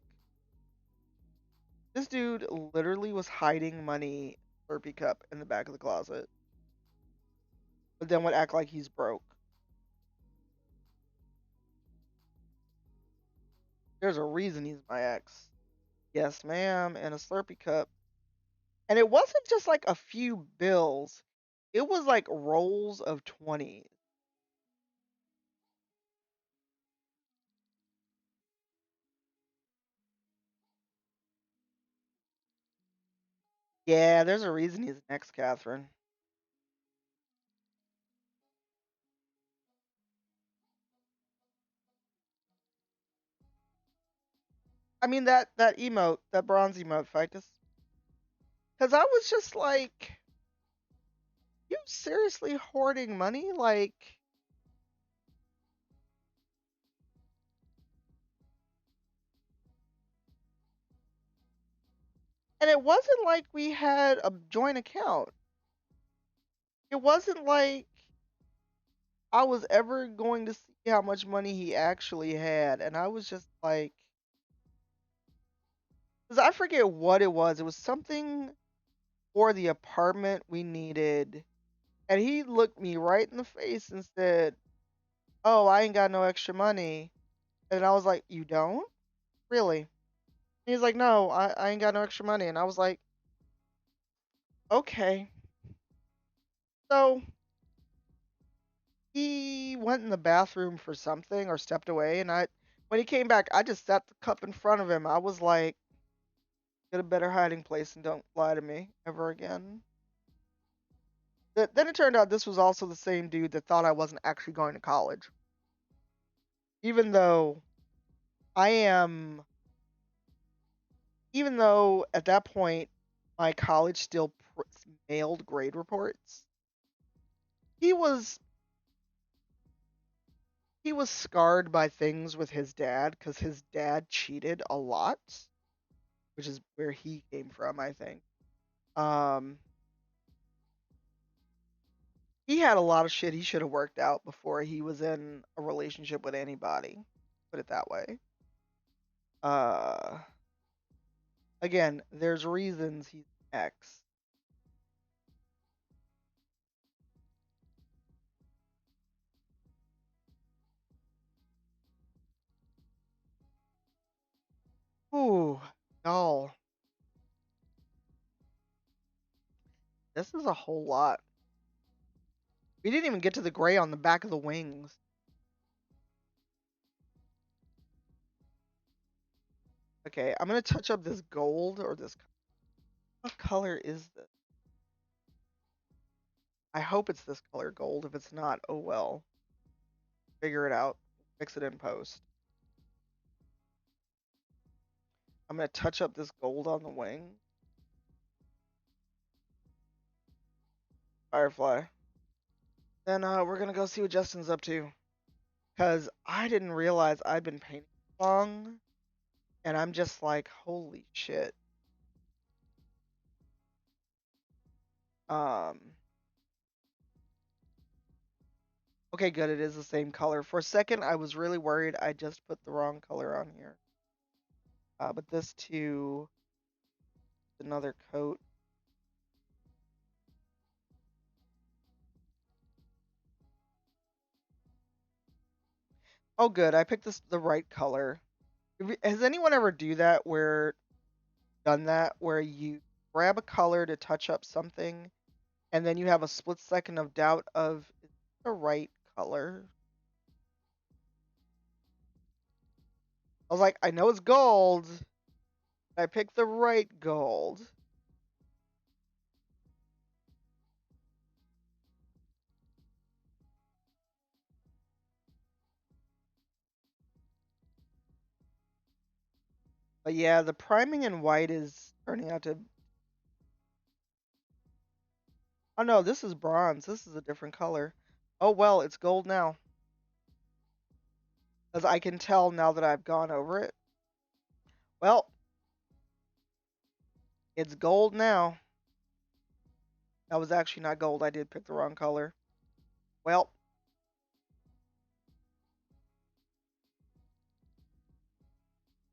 This dude literally was hiding money Slurpee cup in the back of the closet, but then would act like he's broke. There's a reason he's my ex. Yes, ma'am, and a Slurpee cup. And it wasn't just like a few bills. It was like rolls of 20s. Yeah, there's a reason he's next, Catherine. I mean that emote, that bronze emote, Ficus. Cause I was just like, you seriously hoarding money? Like, and it wasn't like we had a joint account. It wasn't like I was ever going to see how much money he actually had. And I was just like, Because I forget what it was. It was something for the apartment we needed. And he looked me right in the face and said, "Oh, I ain't got no extra money." And I was like, "You don't? Really?" He's like, "No, I ain't got no extra money." And I was like, "Okay." So he went in the bathroom for something or stepped away. And when he came back, I just set the cup in front of him. I was like, "Get a better hiding place and don't lie to me ever again." Then it turned out this was also the same dude that thought I wasn't actually going to college. Even though I am, even though at that point my college still mailed grade reports, he was he was scarred by things with his dad because his dad cheated a lot, which is where he came from, I think. Um, he had a lot of shit he should have worked out before he was in a relationship with anybody. Put it that way. Uh, Again, there's reasons he's X. Ooh, y'all, this is a whole lot. We didn't even get to the gray on the back of the wings. Okay, I'm gonna touch up this gold or this. What color is this? I hope it's this color gold. If it's not, oh well. Figure it out. Fix it in post. I'm gonna touch up this gold on the wing. Firefly. Then we're gonna go see what Justin's up to. Cause I didn't realize I'd been painting long, and I'm just like, holy shit. Um. Okay, good. It is the same color. For a second, I was really worried I just put the wrong color on here. But this too, another coat. Oh, good. I picked this the right color. Has anyone ever done that where you grab a color to touch up something, and then you have a split second of doubt of is it the right color? I was like, I know it's gold. I picked the right gold. But yeah, the priming in white is turning out to. Oh no, this is bronze. This is a different color. Oh well, it's gold now. As I can tell now that I've gone over it. Well, it's gold now. That was actually not gold. I did pick the wrong color. Well,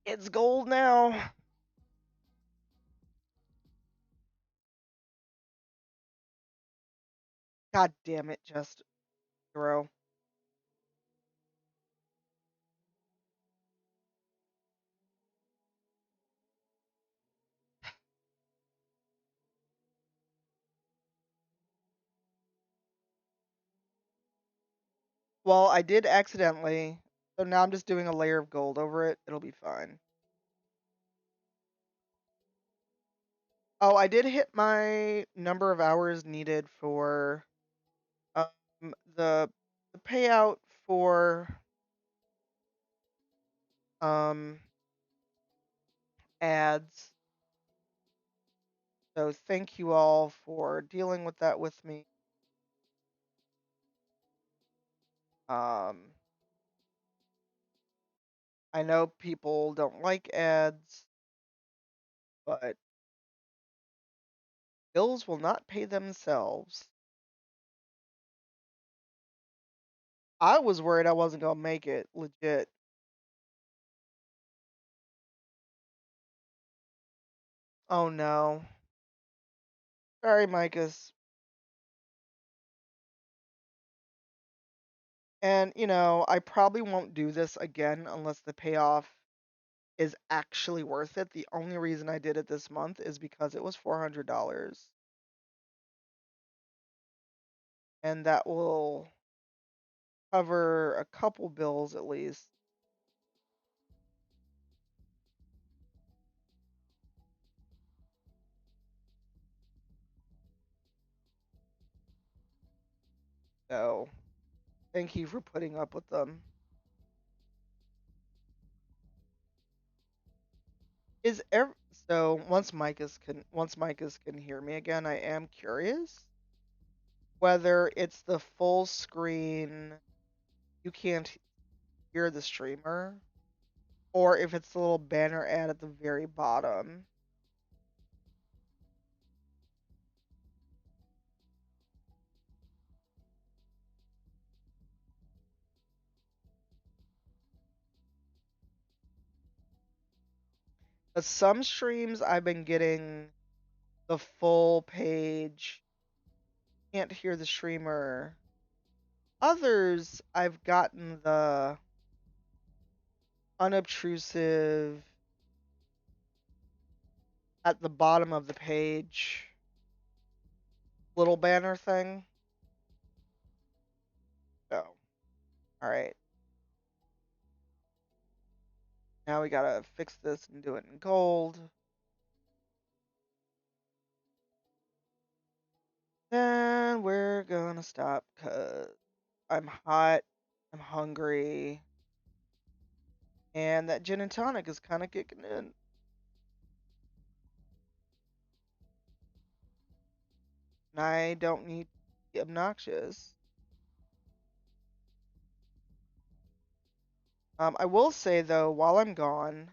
it's gold now. God damn it, just throw. Well, I did accidentally. So now I'm just doing a layer of gold over it. It'll be fine. Oh, I did hit my number of hours needed for um the the payout for um ads. So thank you all for dealing with that with me. Um I know people don't like ads, but bills will not pay themselves. I was worried I wasn't gonna make it, legit. Oh no. Sorry, Micus. And, I probably won't do this again unless the payoff is actually worth it. The only reason I did it this month is because it was $400. And that will cover a couple bills at least. So, thank you for putting up with them. Is ever so once Micah's can hear me again, I am curious whether it's the full screen you can't hear the streamer or if it's the little banner ad at the very bottom. But some streams I've been getting the full page, can't hear the streamer. Others I've gotten the unobtrusive at the bottom of the page little banner thing. So, all right. Now we gotta fix this and do it in gold. Then we're gonna stop because I'm hot, I'm hungry, and that gin and tonic is kind of kicking in. And I don't need to be obnoxious. I will say though, while I'm gone,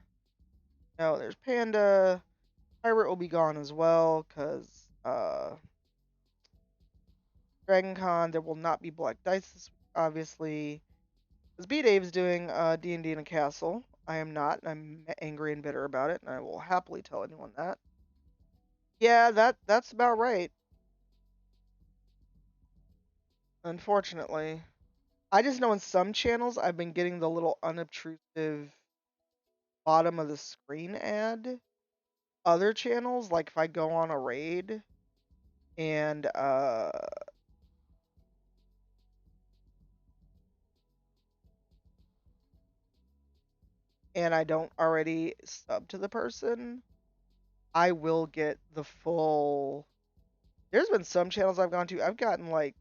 there's Panda. Pirate will be gone as well, because Dragon Con, there will not be Black Dice this week, obviously. Because B-Dave's doing D&D in a castle. I am not, and I'm angry and bitter about it, and I will happily tell anyone that. Yeah, that's about right, unfortunately. I just know in some channels I've been getting the little unobtrusive bottom of the screen ad. Other channels, like if I go on a raid and I don't already sub to the person, I will get the full. There's been some channels I've gone to, I've gotten like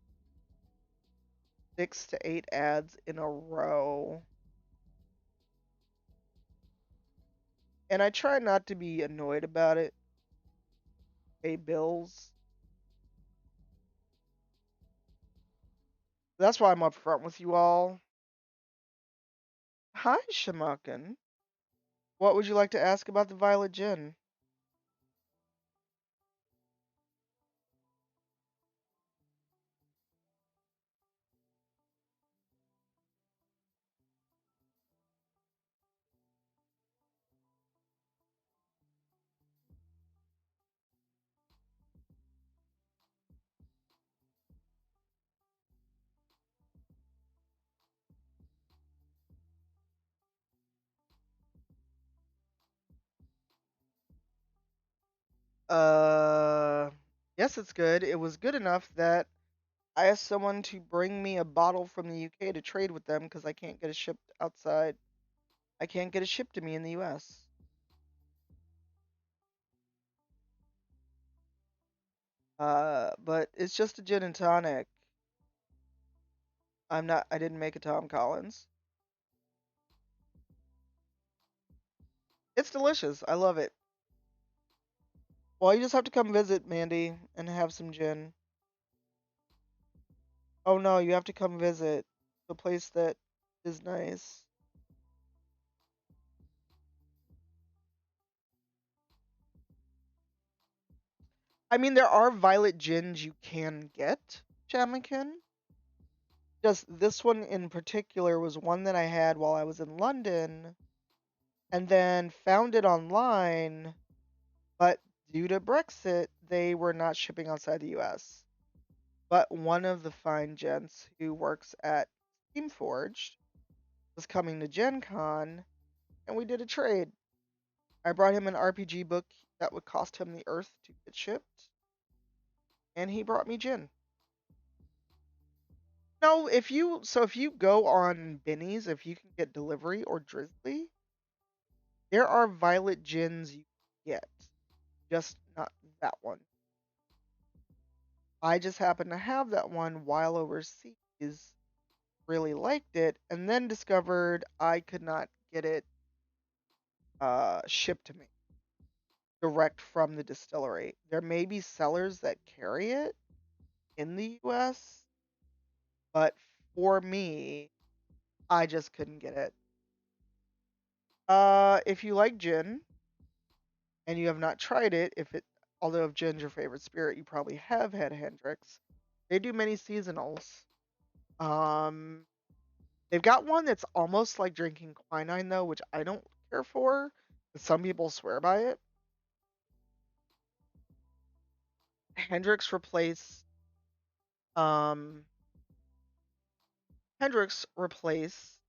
6 to 8 ads in a row. And I try not to be annoyed about it. Pay bills. That's why I'm upfront with you all. Hi, Shamakin. What would you like to ask about the Violet Gin? Uh, yes, it's good. It was good enough that I asked someone to bring me a bottle from the UK to trade with them because I can't get it shipped outside. I can't get it shipped to me in the US. But it's just a gin and tonic. I didn't make a Tom Collins. It's delicious. I love it. Well, you just have to come visit, Mandy, and have some gin. Oh no, you have to come visit the place that is nice. I mean, there are violet gins you can get, Jamakin. Just this one in particular was one that I had while I was in London and then found it online, but due to Brexit, they were not shipping outside the US. But one of the fine gents who works at Steamforged was coming to Gen Con, and we did a trade. I brought him an RPG book that would cost him the earth to get shipped, and he brought me gin. No, if you go on Benny's, if you can get delivery or Drizzly, there are violet gins you can get, just not that one. I just happened to have that one while overseas, really liked it, and then discovered I could not get it shipped to me direct from the distillery. There may be sellers that carry it in the US, but for me, I just couldn't get it. If you like gin and you have not tried it, although if gin's your favorite spirit, you probably have had Hendrix. They do many seasonals. Um, they've got one that's almost like drinking quinine though, which I don't care for. But some people swear by it. Hendrix replace um Hendrix replace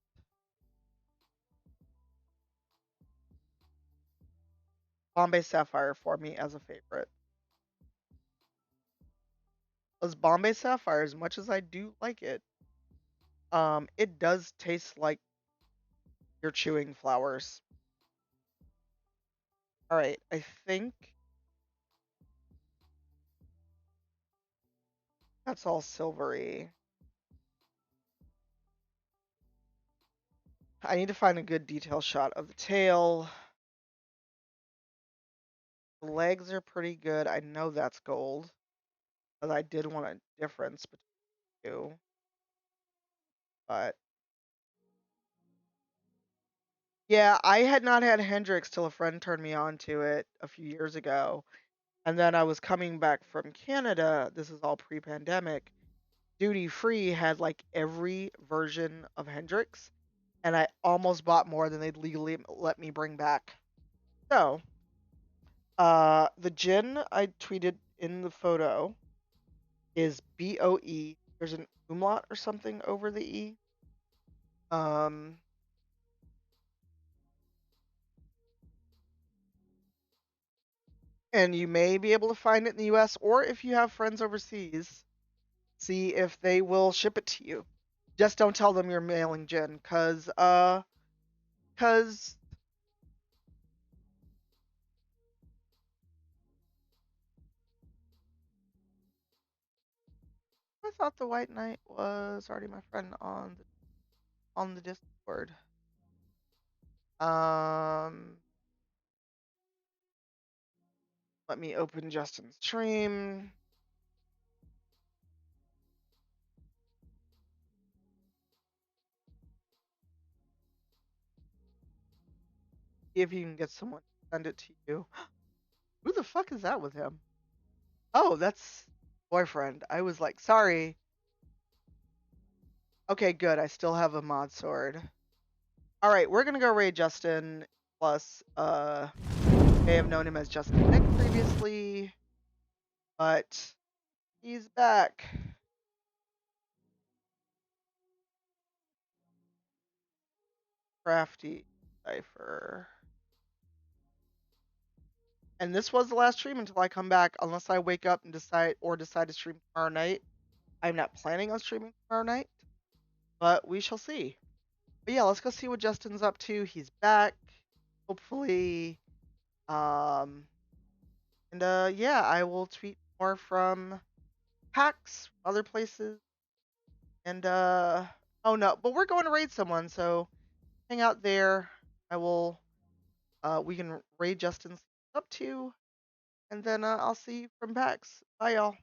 Bombay Sapphire for me as a favorite. As Bombay Sapphire, as much as I do like it does taste like you're chewing flowers. All right, I think that's all silvery. I need to find a good detail shot of the tail. The legs are pretty good. I know that's gold, but I did want a difference between the two. But yeah, I had not had Hendrix till a friend turned me on to it a few years ago. And then I was coming back from Canada. This is all pre-pandemic. Duty Free had like every version of Hendrix, and I almost bought more than they'd legally let me bring back. So, the gin I tweeted in the photo is BOE. There's an umlaut or something over the E. Um, and you may be able to find it in the US, or if you have friends overseas, see if they will ship it to you. Just don't tell them you're mailing gin, cause I thought the White Knight was already my friend on the Discord. Um, let me open Justin's stream. See if you can get someone to send it to you. Who the fuck is that with him? Oh, that's boyfriend. I was like, sorry. Okay, good. I still have a mod sword. All right, we're gonna go raid Justin. Plus, may have known him as Justin Nick previously, but he's back. Crafty cipher. And this was the last stream until I come back, unless I wake up and decide to stream tomorrow night. I'm not planning on streaming tomorrow night, but we shall see. But yeah, let's go see what Justin's up to. He's back, hopefully. Um, and yeah, I will tweet more from PAX, other places, and oh no, but we're going to raid someone, so hang out there. I will. We can raid Justin's up to, and then I'll see you from PAX. Bye, y'all.